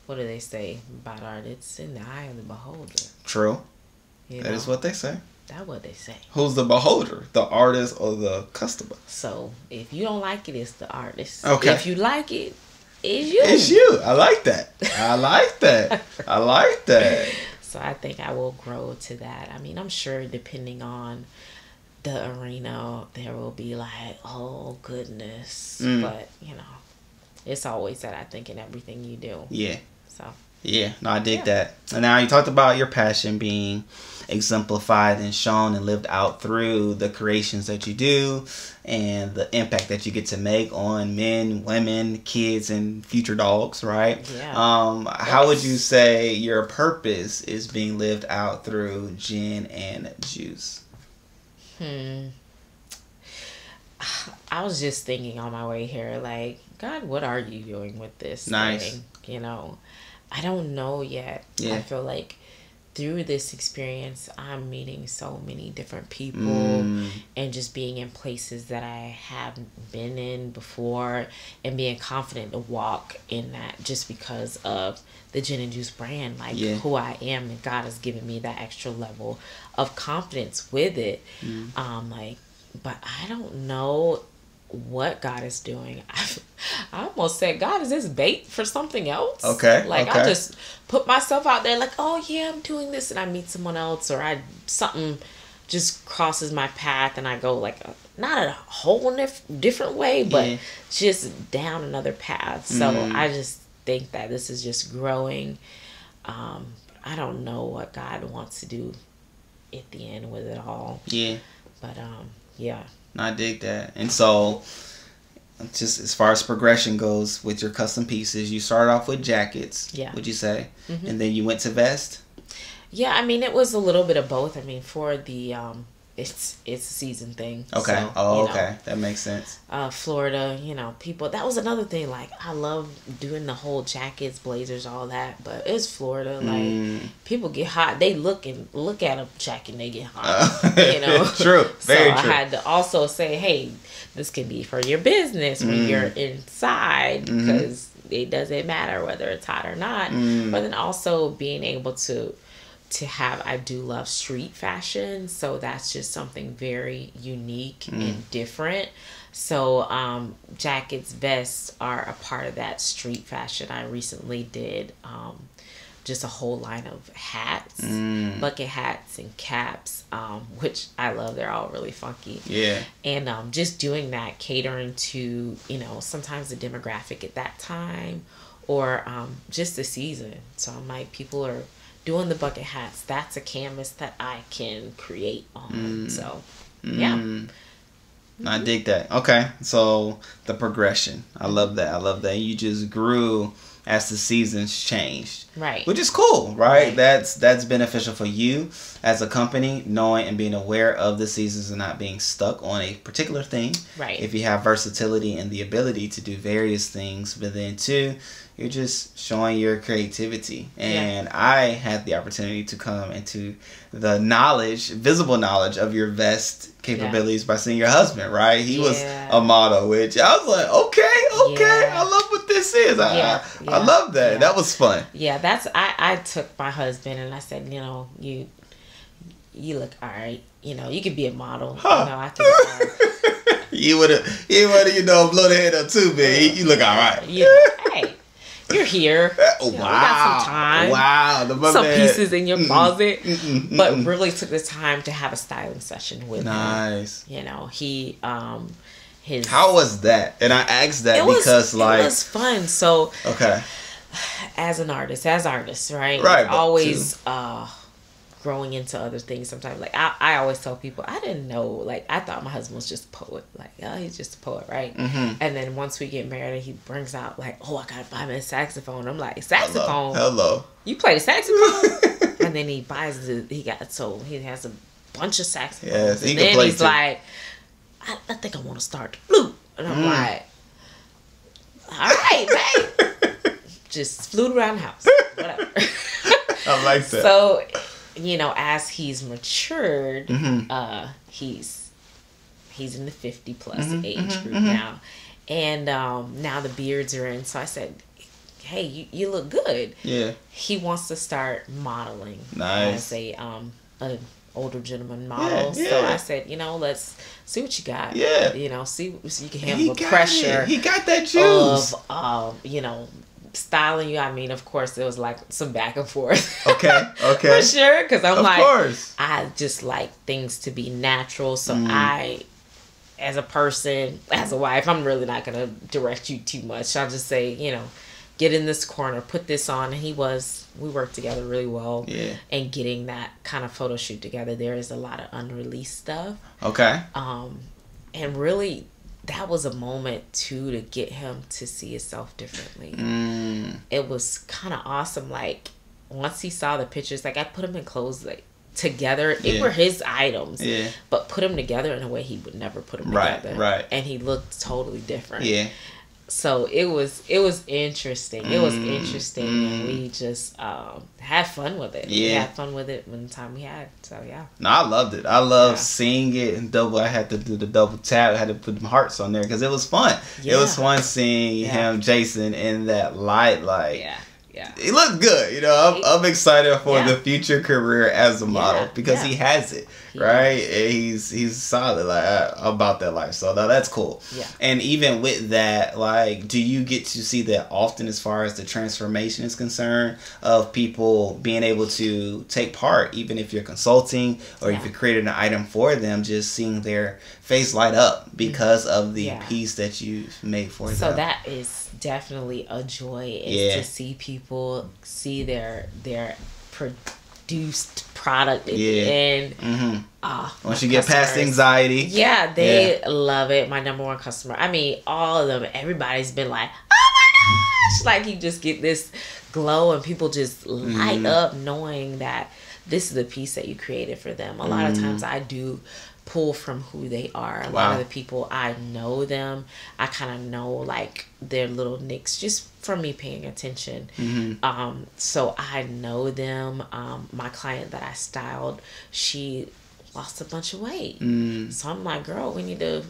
[SPEAKER 2] what do they say about art? It's in the eye of the beholder. True. That is what they say. That's what they say.
[SPEAKER 1] Who's the beholder? The artist or the customer?
[SPEAKER 2] So, if you don't like it, it's the artist. Okay. If you like it, it's you.
[SPEAKER 1] It's you. I like that. I like that. I like that.
[SPEAKER 2] So, I think I will grow to that. I'm sure depending on the arena, there will be like, oh, goodness. But, it's always that, I think, in everything you do. Yeah. So.
[SPEAKER 1] Yeah. No, I dig that. And now you talked about your passion being exemplified and shown and lived out through the creations that you do and the impact that you get to make on men, women, kids, and future dogs, right? Yeah. How would you say your purpose is being lived out through Jyn and Juice?
[SPEAKER 2] I was just thinking on my way here, like, God, what are you doing with this thing? I don't know yet. Yeah. I feel like through this experience, I'm meeting so many different people and just being in places that I haven't been in before and being confident to walk in that just because of the Jyn and Juice brand, like who I am, and God has given me that extra level of confidence with it. But I don't know what God is doing. I almost said, God, is this bait for something else?
[SPEAKER 1] Okay.
[SPEAKER 2] Like, I just put myself out there like, oh yeah, I'm doing this, and I meet someone else, or something just crosses my path and I go like, not a whole different way, but just down another path. So I just think that this is just growing. I don't know what God wants to do at the end with it all. Yeah. But yeah.
[SPEAKER 1] I dig that. And so, just as far as progression goes with your custom pieces, you started off with jackets, would you say? And then you went to vest?
[SPEAKER 2] Yeah, I mean, it was a little bit of both. I mean, for the, it's a season thing.
[SPEAKER 1] Okay. So, okay. That makes sense.
[SPEAKER 2] Florida, people, that was another thing. Like, I love doing the whole jackets, blazers, all that, but it's Florida. Like, people get hot. They look at a jacket and they get hot,
[SPEAKER 1] True. Very true.
[SPEAKER 2] I had to also say, hey, this can be for your business when you're inside, because it doesn't matter whether it's hot or not. But then also being able to have, I do love street fashion, so that's just something very unique and different. So jackets, vests are a part of that street fashion. I recently did just a whole line of hats, bucket hats and caps, which I love. They're all really funky. Yeah. And just doing that, catering to, sometimes the demographic at that time, or just the season. So I'm like, people are doing the bucket hats. That's a canvas that I can create on. So, yeah.
[SPEAKER 1] I dig that. Okay. So, the progression. I love that. I love that. You just grew as the seasons changed. Right. Which is cool, right? That's beneficial for you as a company, knowing and being aware of the seasons and not being stuck on a particular thing. Right. If you have versatility and the ability to do various things, but then too, you're just showing your creativity. And I had the opportunity to come into the visible knowledge of your vest capabilities by seeing your husband, right? He was a model, which I was like, okay, I love what this is. I love that. That was fun.
[SPEAKER 2] Yeah, I took my husband and I said, you look all right. You could be a model. I think
[SPEAKER 1] you would have, blow the head up too, man. You look all right.
[SPEAKER 2] Hey. You're here.
[SPEAKER 1] Wow.
[SPEAKER 2] We got some time.
[SPEAKER 1] Wow.
[SPEAKER 2] Some pieces in your closet. But really took the time to have a styling session with him.
[SPEAKER 1] Nice.
[SPEAKER 2] He
[SPEAKER 1] How was that? And I asked that because it
[SPEAKER 2] was fun. So as artists, right?
[SPEAKER 1] Right.
[SPEAKER 2] Always growing into other things sometimes. Like, I always tell people, I didn't know, like, I thought my husband was just a poet. Like, he's just a poet, right? And then once we get married, he brings out, like, I gotta buy me a saxophone. I'm like, saxophone?
[SPEAKER 1] Hello.
[SPEAKER 2] You play the saxophone? And then he buys he has a bunch of saxophones.
[SPEAKER 1] Yes,
[SPEAKER 2] and then he's like, I think I want to start the flute. And I'm like, all right, babe. Just flute around the house. Whatever.
[SPEAKER 1] I like that.
[SPEAKER 2] So, as he's matured, he's in the 50 plus age group now, and now the beards are in. So I said, "Hey, you look good." Yeah. He wants to start modeling as a an older gentleman model. Yeah. So I said, let's see what you got. Yeah. See so you can handle the pressure.
[SPEAKER 1] He got that juice
[SPEAKER 2] of styling you. I mean, of course, there was like some back and forth.
[SPEAKER 1] Okay.
[SPEAKER 2] For sure, because I'm
[SPEAKER 1] of course.
[SPEAKER 2] I just like things to be natural. So I, as a person, as a wife, I'm really not gonna direct you too much. I'll just say, get in this corner, put this on. And we worked together really well. Yeah. And getting that kind of photo shoot together, there is a lot of unreleased stuff. Okay. And really, that was a moment too to get him to see himself differently. It was kind of awesome. Like, once he saw the pictures, like, I put him in clothes like together. They were his items, but put them together in a way he would never put them together. Right. And he looked totally different. Yeah. So it was interesting. It was interesting, and we just had fun with it. Yeah, we had fun with it when the time we had. So yeah.
[SPEAKER 1] No, I loved it. I loved seeing it and I had to do the double tap. I had to put them hearts on there because it was fun. Yeah. It was fun seeing him, Jason, in that light. Like, yeah, he looked good. You know, I'm excited for the future career as a model because he has it. Right, and he's solid like about that life, so that's cool. Yeah, and even with that, like, do you get to see that often as far as the transformation is concerned of people being able to take part, even if you're consulting or if you're creating an item for them, just seeing their face light up because of the piece that you've made for them.
[SPEAKER 2] So that is definitely a joy to see people see their produced product at the end.
[SPEAKER 1] Once you get past anxiety,
[SPEAKER 2] they love it. My number one customer, I mean, all of them, everybody's been like, oh my gosh, like you just get this glow and people just light up knowing that this is the piece that you created for them. A lot of times I do pull from who they are. A lot of the people, I know them. I kind of know like their little nicks just from me paying attention. So I know them. My client that I styled, she lost a bunch of weight. So I'm like, girl, we need to,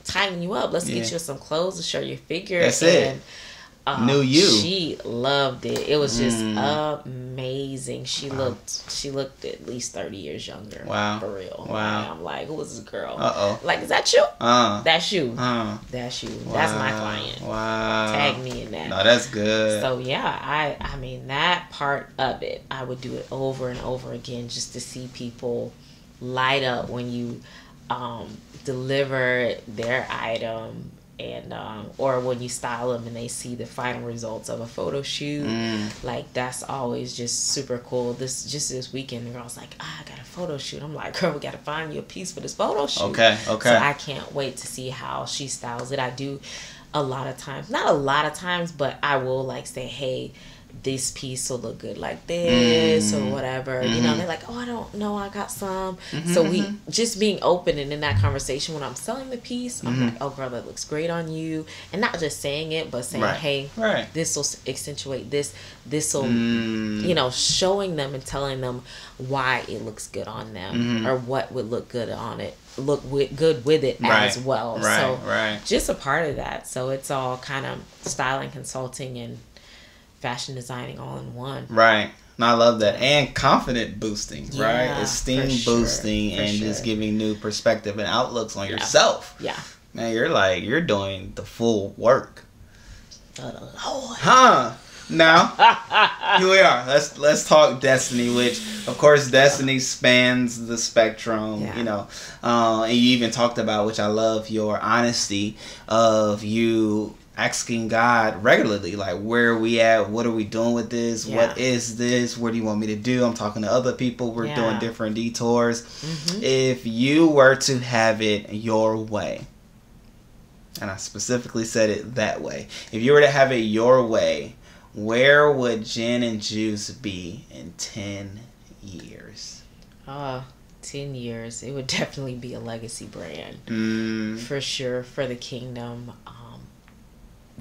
[SPEAKER 2] tighten you up. Let's get you some clothes to show your figure.
[SPEAKER 1] That's it. New you.
[SPEAKER 2] She loved it. It was just amazing. She looked at least 30 years younger.
[SPEAKER 1] Wow.
[SPEAKER 2] For real.
[SPEAKER 1] Wow.
[SPEAKER 2] Like, I'm like, who is this girl?
[SPEAKER 1] Uh-oh.
[SPEAKER 2] Like, is that you? That's you. That's you. Wow. That's my client.
[SPEAKER 1] Wow.
[SPEAKER 2] Tag me in that.
[SPEAKER 1] No, that's good.
[SPEAKER 2] So yeah, I mean that part of it, I would do it over and over again just to see people light up when you deliver their item. And or when you style them and they see the final results of a photo shoot, like that's always just super cool. This weekend, the girl's like, I got a photo shoot. I'm like, girl, we got to find you a piece for this photo shoot.
[SPEAKER 1] Okay.
[SPEAKER 2] So I can't wait to see how she styles it. I do a lot of times, not a lot of times, but I will like say, hey, this piece will look good like this or whatever. They're like, oh, I don't know, I got some. So we just being open, and in that conversation when I'm selling the piece, I'm like, oh girl, that looks great on you. And not just saying it, but saying, hey, this will accentuate this will showing them and telling them why it looks good on them or what would look good on it, good with it as well. So just a part of that. So it's all kind of styling, consulting, and fashion designing all in one.
[SPEAKER 1] Right. And I love that. And confident boosting, right? Esteem boosting and just giving new perspective and outlooks on yourself. Yeah. Man, you're doing the full work.
[SPEAKER 2] Oh, the Lord.
[SPEAKER 1] Huh. Now, here we are. Let's talk Destiny, which, of course, Destiny spans the spectrum, and you even talked about, which I love, your honesty of you asking God regularly, like, where are we at? What are we doing with this? What is this? What do you want me to do? I'm talking to other people. We're doing different detours. If you were to have it your way, and I specifically said it that way, if you were to have it your way, where would Jyn and Juice be in 10 years?
[SPEAKER 2] 10 years. It would definitely be a legacy brand. For sure. For the kingdom.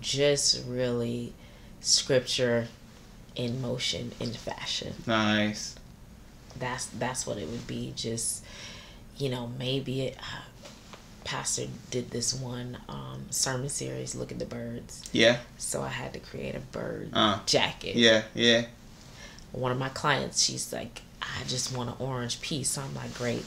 [SPEAKER 2] Just really scripture in motion in fashion.
[SPEAKER 1] Nice.
[SPEAKER 2] That's what it would be. Just maybe pastor did this one sermon series, Look at the Birds. Yeah. So I had to create a bird jacket.
[SPEAKER 1] Yeah.
[SPEAKER 2] One of my clients, she's like, I just want an orange piece. So I'm like, great.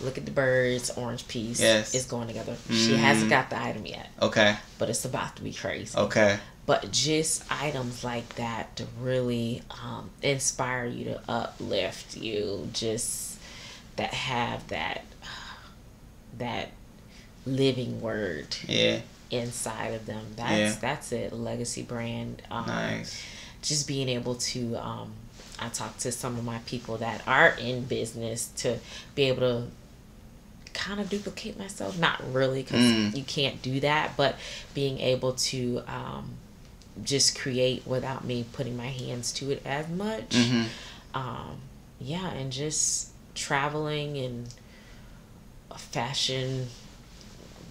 [SPEAKER 2] Look at the Birds, orange piece. Yes. It's going together. She hasn't got the item yet. Okay. But it's about to be crazy. Okay. But just items like that to really inspire you, to uplift you, just that have that living word inside of them. That's it. Legacy brand. Nice. Just being able to I talk to some of my people that are in business to be able to kind of duplicate myself. Not really, because you can't do that, but being able to just create without me putting my hands to it as much. And just traveling and fashion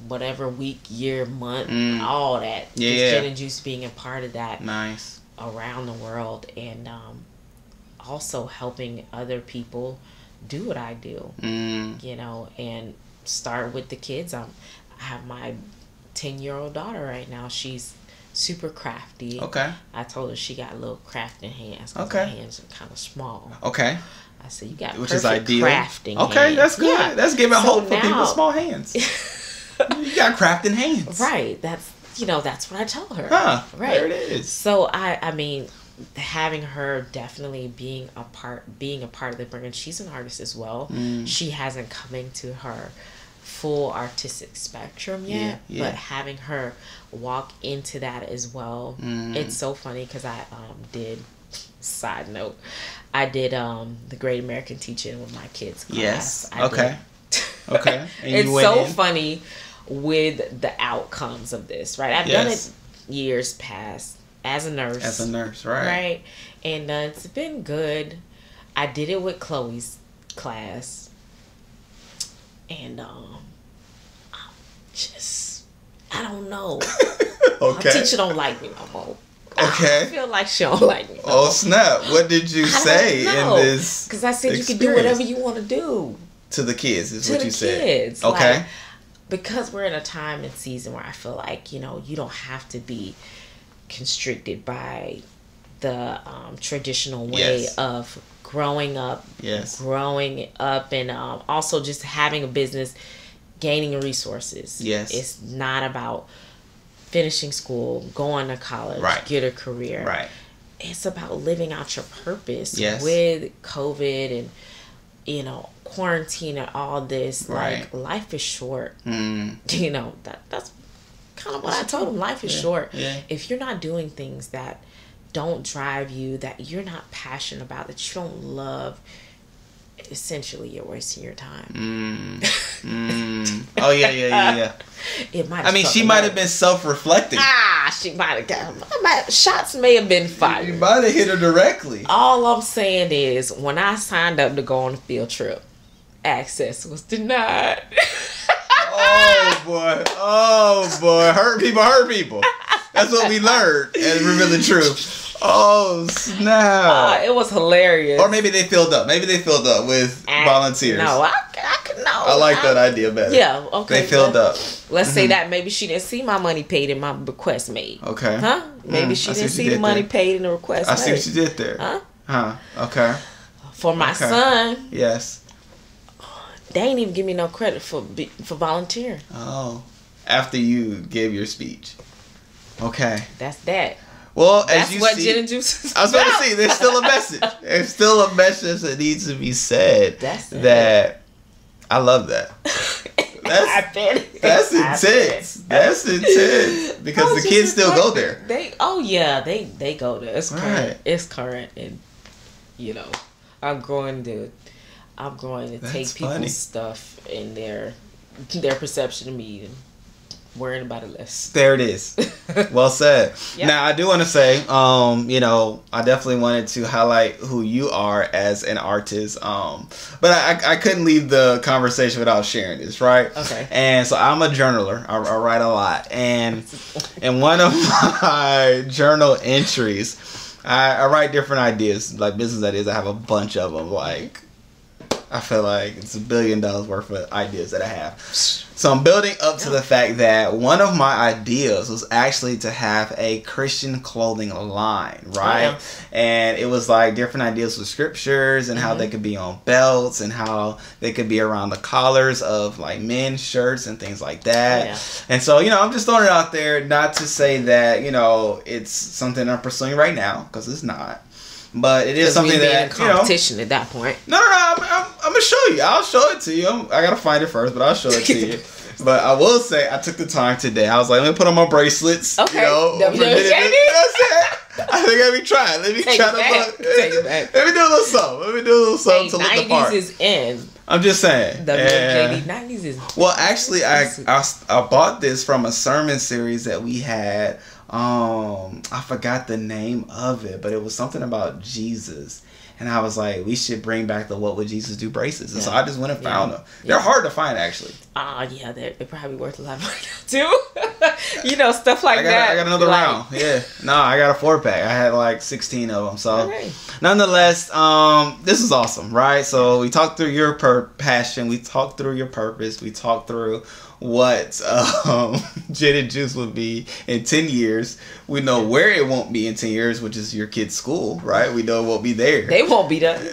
[SPEAKER 2] whatever week, year, month, all that.
[SPEAKER 1] Yeah.
[SPEAKER 2] Jyn and Juice being a part of that.
[SPEAKER 1] Nice.
[SPEAKER 2] Around the world, and also helping other people do what I do. You know, and start with the kids. I have my 10-year-old daughter right now. She's super crafty.
[SPEAKER 1] Okay.
[SPEAKER 2] I told her she got little crafting hands.
[SPEAKER 1] Okay.
[SPEAKER 2] Her hands are kind of small.
[SPEAKER 1] Okay.
[SPEAKER 2] I said, you got
[SPEAKER 1] which
[SPEAKER 2] perfect
[SPEAKER 1] is ideal.
[SPEAKER 2] crafting
[SPEAKER 1] Okay,
[SPEAKER 2] hands.
[SPEAKER 1] that's good.
[SPEAKER 2] Yeah.
[SPEAKER 1] That's giving hope for
[SPEAKER 2] now,
[SPEAKER 1] people with small hands. You got crafting hands.
[SPEAKER 2] Right. That's, you know, that's what I tell her.
[SPEAKER 1] Huh.
[SPEAKER 2] Right.
[SPEAKER 1] There it is.
[SPEAKER 2] So I mean, having her definitely being a part of the brand. She's an artist as well. She hasn't come into her full artistic spectrum yet, but having her walk into that as well. It's so funny because I did, side note, I did the Great American Teaching with my kids class.
[SPEAKER 1] Yes.
[SPEAKER 2] I
[SPEAKER 1] okay. Okay. And
[SPEAKER 2] it's
[SPEAKER 1] you went
[SPEAKER 2] so
[SPEAKER 1] in?
[SPEAKER 2] funny with the outcomes of this, right? I've done it years past as a nurse.
[SPEAKER 1] As a nurse, right.
[SPEAKER 2] Right. And it's been good. I did it with Chloe's class. And I don't know.
[SPEAKER 1] Okay.
[SPEAKER 2] My teacher don't like me no more.
[SPEAKER 1] Okay.
[SPEAKER 2] I feel like she don't like me no
[SPEAKER 1] Oh
[SPEAKER 2] more.
[SPEAKER 1] snap! What did you say in this?
[SPEAKER 2] Because I said you can do whatever you want to do.
[SPEAKER 1] To the kids is
[SPEAKER 2] To
[SPEAKER 1] what
[SPEAKER 2] the
[SPEAKER 1] you said.
[SPEAKER 2] kids.
[SPEAKER 1] Okay.
[SPEAKER 2] Like, because we're in a time and season where I feel like, you know, you don't have to be constricted by the traditional way of growing up.
[SPEAKER 1] Yes.
[SPEAKER 2] Growing up and also just having a business, gaining resources.
[SPEAKER 1] Yes.
[SPEAKER 2] It's not about finishing school, going to college,
[SPEAKER 1] Right.
[SPEAKER 2] get a career.
[SPEAKER 1] Right.
[SPEAKER 2] It's about living out your purpose.
[SPEAKER 1] Yes.
[SPEAKER 2] With COVID and, you know, quarantine and all this.
[SPEAKER 1] Right.
[SPEAKER 2] Like, life is short. You know, that's kind of what I told him. Life is short.
[SPEAKER 1] Yeah.
[SPEAKER 2] If you're not doing things that don't drive you, that you're not passionate about, that you don't love, essentially you're wasting your time.
[SPEAKER 1] Oh yeah.
[SPEAKER 2] It might.
[SPEAKER 1] I mean, she might have been self-reflecting.
[SPEAKER 2] She might have. Shots may have been fired.
[SPEAKER 1] You might have hit her directly.
[SPEAKER 2] All I'm saying is, when I signed up to go on a field trip, access was denied.
[SPEAKER 1] Oh boy. Hurt people. That's what we learned, and reveal the truth. Oh snap!
[SPEAKER 2] It was hilarious.
[SPEAKER 1] Or maybe they filled up. With volunteers.
[SPEAKER 2] No, I could know.
[SPEAKER 1] I like that idea better.
[SPEAKER 2] Yeah, okay.
[SPEAKER 1] They filled up.
[SPEAKER 2] Let's say that maybe she didn't see my money paid and my request made.
[SPEAKER 1] Okay.
[SPEAKER 2] Huh? Maybe she didn't see the money paid and the request
[SPEAKER 1] I
[SPEAKER 2] made.
[SPEAKER 1] see what you did there. Huh? Okay.
[SPEAKER 2] For my son.
[SPEAKER 1] Yes.
[SPEAKER 2] They ain't even give me no credit for volunteering.
[SPEAKER 1] Oh. After you gave your speech. Okay.
[SPEAKER 2] That's that.
[SPEAKER 1] Well,
[SPEAKER 2] That's
[SPEAKER 1] as you
[SPEAKER 2] what
[SPEAKER 1] see,
[SPEAKER 2] Jyn and Juice is
[SPEAKER 1] I was about
[SPEAKER 2] about.
[SPEAKER 1] to say, there's still a message. There's still a message that needs to be said.
[SPEAKER 2] That's it.
[SPEAKER 1] That I love that. That's intense. That's intense because the kids still go there.
[SPEAKER 2] They go there. It's current.
[SPEAKER 1] Right.
[SPEAKER 2] It's current, and you know, I'm growing to
[SPEAKER 1] That's
[SPEAKER 2] take people's
[SPEAKER 1] funny.
[SPEAKER 2] stuff and their perception of me and worrying about it less.
[SPEAKER 1] There it is. Well said.
[SPEAKER 2] Yep.
[SPEAKER 1] Now I do want to say, you know, I definitely wanted to highlight who you are as an artist. But I couldn't leave the conversation without sharing this, right?
[SPEAKER 2] Okay.
[SPEAKER 1] And so I'm a journaler. I write a lot, and in one of my journal entries, I write different ideas, like business ideas. I have a bunch of them. Like, I feel like it's $1 billion worth of ideas that I have. So I'm building up to the fact that one of my ideas was actually to have a Christian clothing line, right?
[SPEAKER 2] Oh, yeah.
[SPEAKER 1] And it was like different ideas with scriptures and how they could be on belts and how they could be around the collars of like men's shirts and things like that.
[SPEAKER 2] Oh, yeah.
[SPEAKER 1] And so, you know, I'm just throwing it out there, not to say that, you know, it's something I'm pursuing right now, because it's not. But it is something that,
[SPEAKER 2] in competition at that point.
[SPEAKER 1] No, I'm gonna show you. I'll show it to you. I gotta find it first, but I'll show it to you. But I will say, I took the time today. I was like, let me put on my bracelets.
[SPEAKER 2] Okay.
[SPEAKER 1] You know,
[SPEAKER 2] That's it.
[SPEAKER 1] I think let me try it. Let me
[SPEAKER 2] Take
[SPEAKER 1] try
[SPEAKER 2] it back.
[SPEAKER 1] to
[SPEAKER 2] Take it back.
[SPEAKER 1] Let me do a little something. To look the part.
[SPEAKER 2] 90s is in.
[SPEAKER 1] I'm just saying.
[SPEAKER 2] The
[SPEAKER 1] Yeah.
[SPEAKER 2] JD 90s is.
[SPEAKER 1] Well, actually, I bought this from a sermon series that we had. I forgot the name of it, but it was something about Jesus. And I was like, we should bring back the What Would Jesus Do bracelets. And so I just went and found them. They're hard to find, actually.
[SPEAKER 2] Yeah, they're probably worth a lot of money too. You know, stuff like that.
[SPEAKER 1] I got another round. Yeah. No, I got a 4-pack. I had like 16 of them. So nonetheless, this is awesome, right? So we talked through your passion. We talked through your purpose. We talked through what Jyn and Juice would be in 10 years. We know where it won't be in 10 years, which is your kid's school, right? We know it won't be there.
[SPEAKER 2] They won't be done.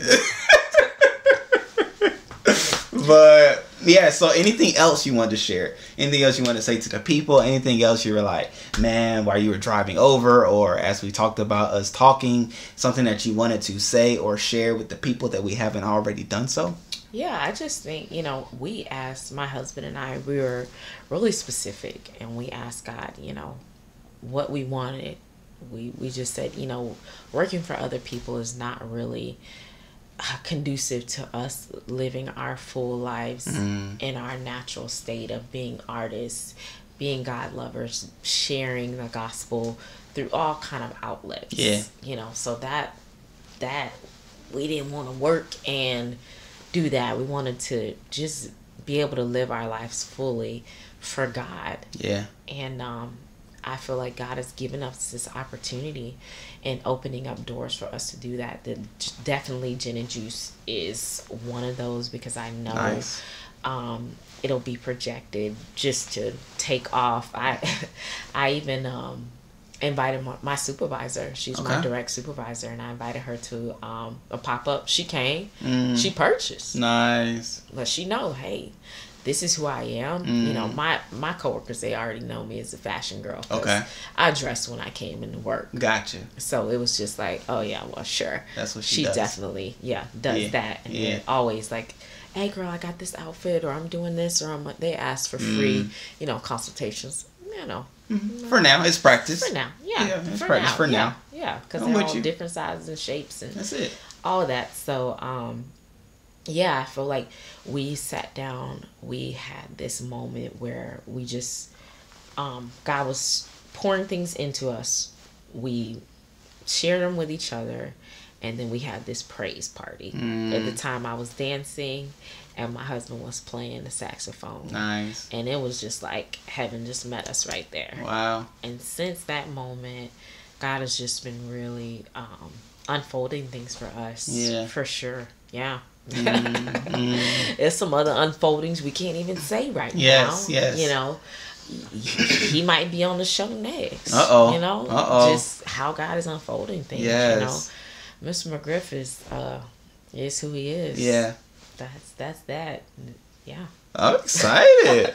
[SPEAKER 1] But yeah, so anything else you wanted to share? Anything else you want to say to the people? Anything else you were like, man, while you were driving over, or as we talked about us talking, something that you wanted to say or share with the people that we haven't already done so?
[SPEAKER 2] Yeah, I just think, you know, we asked, my husband and I, we were really specific, and we asked God, you know, what we wanted. We just said, you know, working for other people is not really conducive to us living our full lives in our natural state of being artists, being God lovers, sharing the gospel through all kind of outlets. Yeah. You know, so that we didn't want to work and do that. We wanted to just be able to live our lives fully for God. Yeah. And I feel like God has given us this opportunity and opening up doors for us to do that. Definitely Jyn and Juice is one of those, because I know it'll be projected just to take off. I even invited my supervisor. She's my direct supervisor, and I invited her to a pop-up. She came. She purchased. Nice. Let she know, hey, this is who I am. You know, my coworkers, they already know me as a fashion girl. Okay. I dressed when I came into work. Gotcha. So it was just like, oh yeah, well sure. That's what she does. She definitely, does that. And always like, hey girl, I got this outfit, or I'm doing this, or they ask for free, you know, consultations. You know. For now, it's practice. For now, it's practice for now. Yeah, because they're all different sizes and shapes, and that's it. All of that. So, I feel like we sat down. We had this moment where we just, God was pouring things into us. We shared them with each other, and then we had this praise party. At the time, I was dancing, and my husband was playing the saxophone. Nice. And it was just like heaven just met us right there. Wow. And since that moment, God has just been really unfolding things for us. Yeah. For sure. Yeah. There's some other unfoldings we can't even say right now. Yes. You know, he might be on the show next. You know, just how God is unfolding things. Yes. You know, Mr. McGriff is who he is. Yeah. That's that. Yeah.
[SPEAKER 1] I'm excited.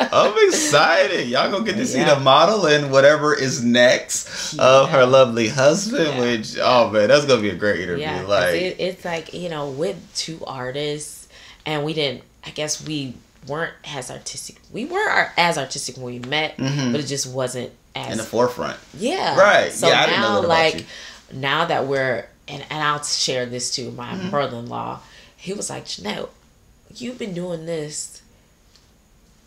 [SPEAKER 1] Y'all gonna get to see the model and whatever is next of her lovely husband, which, oh man, that's gonna be a great interview. Yeah, like
[SPEAKER 2] it's like, you know, with two artists, and I guess we weren't as artistic. We were as artistic when we met, but it just wasn't as
[SPEAKER 1] in the forefront.
[SPEAKER 2] Yeah. Right. So now, I didn't know that about you. Now that we're, and I'll share this to my brother-in-law, he was like, Jynette, you've been doing this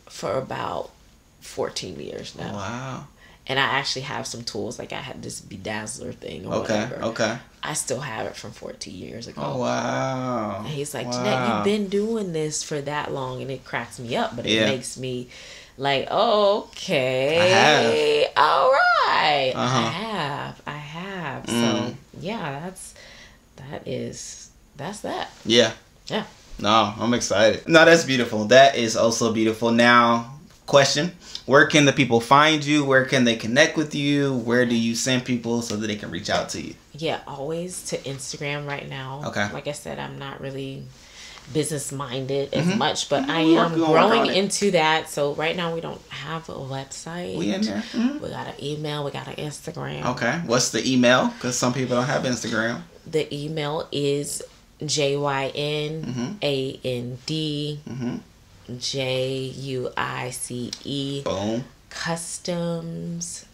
[SPEAKER 2] for about 14 years now. Wow. And I actually have some tools. Like I had this bedazzler thing or whatever. Okay. I still have it from 14 years ago. Oh, wow. And he's like, Jynette, you've been doing this for that long. And it cracks me up. But it makes me like, oh, okay. I have. All right. I have. So, yeah, that's that. Yeah. Yeah.
[SPEAKER 1] No, I'm excited. No, that's beautiful. That is also beautiful. Now, question, where can the people find you? Where can they connect with you? Where do you send people so that they can reach out to you?
[SPEAKER 2] Yeah, always to Instagram right now. Okay. Like I said, I'm not really business-minded as much, but I am growing into that. So right now we don't have a website. We in there. We got an email. We got an Instagram.
[SPEAKER 1] Okay. What's the email? Because some people don't have Instagram.
[SPEAKER 2] The email is JYNAND JUICE
[SPEAKER 1] boom
[SPEAKER 2] customs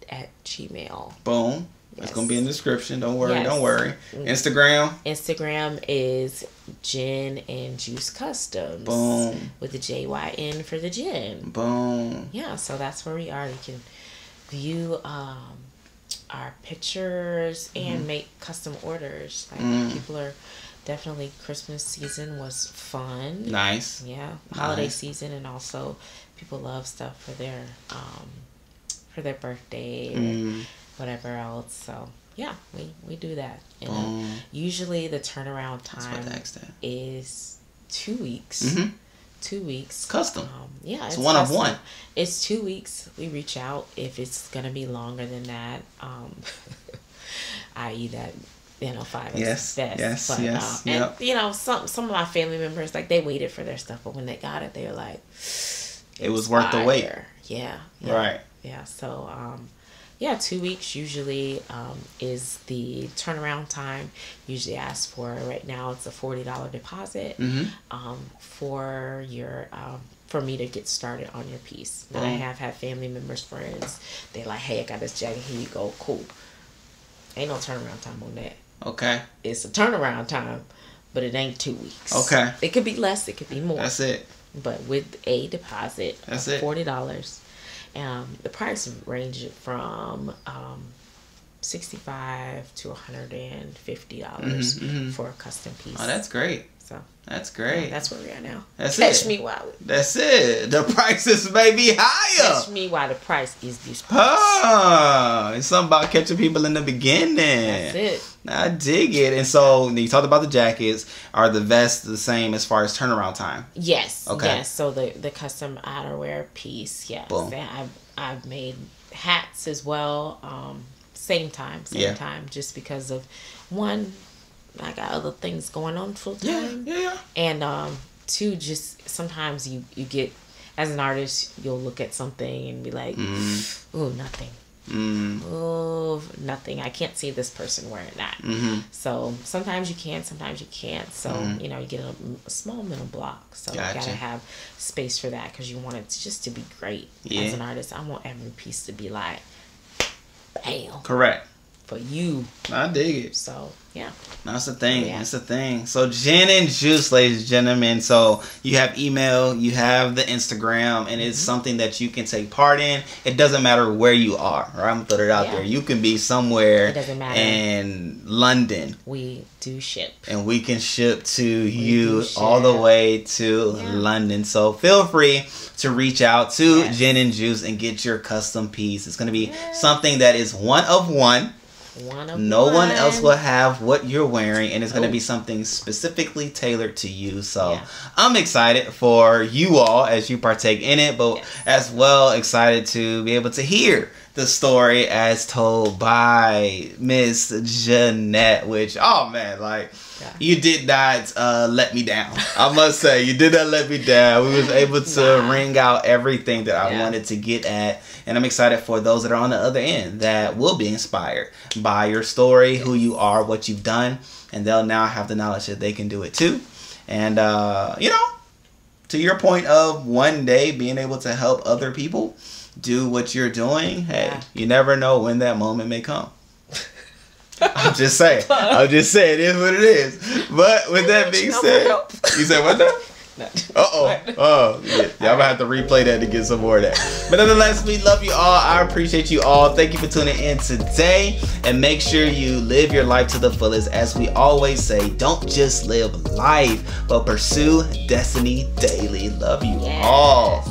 [SPEAKER 2] at Gmail.
[SPEAKER 1] Boom. Yes. It's gonna be in the description. Don't worry. Don't worry. Instagram
[SPEAKER 2] is Jyn and Juice Customs.
[SPEAKER 1] Boom.
[SPEAKER 2] With the JYN for the Jyn.
[SPEAKER 1] Boom.
[SPEAKER 2] Yeah. So that's where we are. You can view our pictures and make custom orders. Like people are definitely Christmas season was fun.
[SPEAKER 1] Nice.
[SPEAKER 2] Yeah, holiday season, and also people love stuff for their birthday or whatever else. So yeah, we do that. And usually the turnaround time is 2 weeks. 2 weeks.
[SPEAKER 1] Custom.
[SPEAKER 2] Yeah,
[SPEAKER 1] it's one of one.
[SPEAKER 2] It's 2 weeks. We reach out if it's gonna be longer than that. I.e. that 5 is best.
[SPEAKER 1] Yes.
[SPEAKER 2] But,
[SPEAKER 1] yes.
[SPEAKER 2] And some of my family members, like, they waited for their stuff, but when they got it, they were like,
[SPEAKER 1] it was worth the wait.
[SPEAKER 2] Yeah.
[SPEAKER 1] Right.
[SPEAKER 2] Yeah. So 2 weeks usually is the turnaround time. Usually ask for, right now it's a $40 deposit for your for me to get started on your piece. But I have had family members, friends, they're like, hey, I got this jacket, here you go, cool. Ain't no turnaround time on that.
[SPEAKER 1] Okay. It's
[SPEAKER 2] a turnaround time, but it ain't 2 weeks.
[SPEAKER 1] Okay.
[SPEAKER 2] It could be less, it could be more.
[SPEAKER 1] That's it.
[SPEAKER 2] But with a deposit of $40, the price range from $65 to $150 for a custom piece.
[SPEAKER 1] Oh, that's great.
[SPEAKER 2] So
[SPEAKER 1] that's great.
[SPEAKER 2] Yeah, that's where we are now.
[SPEAKER 1] Catch
[SPEAKER 2] me while
[SPEAKER 1] that's it. The prices may be higher.
[SPEAKER 2] Catch me while the price is this price.
[SPEAKER 1] It's something about catching people in the beginning.
[SPEAKER 2] That's it.
[SPEAKER 1] I dig it. And so you talked about the jackets. Are the vests the same as far as turnaround time?
[SPEAKER 2] Yes.
[SPEAKER 1] Okay.
[SPEAKER 2] Yes. So the custom outerwear piece. Yes.
[SPEAKER 1] Boom.
[SPEAKER 2] I've made hats as well. Same time. Just because of one, I got other things going on full time.
[SPEAKER 1] Yeah.
[SPEAKER 2] And two, just sometimes you get, as an artist, you'll look at something and be like, ooh, nothing. Oh, nothing. I can't see this person wearing that. So sometimes you can, sometimes you can't. So you get a small mental block. So you gotta have space for that, because you want it just to be great. As an artist, I want every piece to be like, bam.
[SPEAKER 1] Correct.
[SPEAKER 2] For you.
[SPEAKER 1] I dig it.
[SPEAKER 2] So yeah.
[SPEAKER 1] That's the thing. That's the thing. So Jyn and Juice, ladies and gentlemen. So you have email, you have the Instagram, and it's something that you can take part in. It doesn't matter where you are. Right? I'm gonna throw it out there. You can be somewhere in London.
[SPEAKER 2] We do ship.
[SPEAKER 1] And we can ship to you all the way to London. So feel free to reach out to Jyn and Juice and get your custom piece. It's gonna be something that is one of one. No one else will have what you're wearing, and it's going to be something specifically tailored to you. So I'm excited for you all as you partake in it, but as well excited to be able to hear the story as told by Miss Jynette, which, oh man, like, you did not let me down. I must say, you did not let me down. We was able to wring out everything that I wanted to get at. And I'm excited for those that are on the other end that will be inspired by your story, who you are, what you've done. And they'll now have the knowledge that they can do it too. And, to your point of one day being able to help other people do what you're doing, hey, you never know when that moment may come. I'm just saying. It is what it is. But with that being said, you said what now? Y'all gonna have to replay that to get some more of that. But nonetheless, we love you all. I appreciate you all. Thank you for tuning in today, and make sure you live your life to the fullest. As we always say, don't just live life, but pursue destiny daily. Love you all.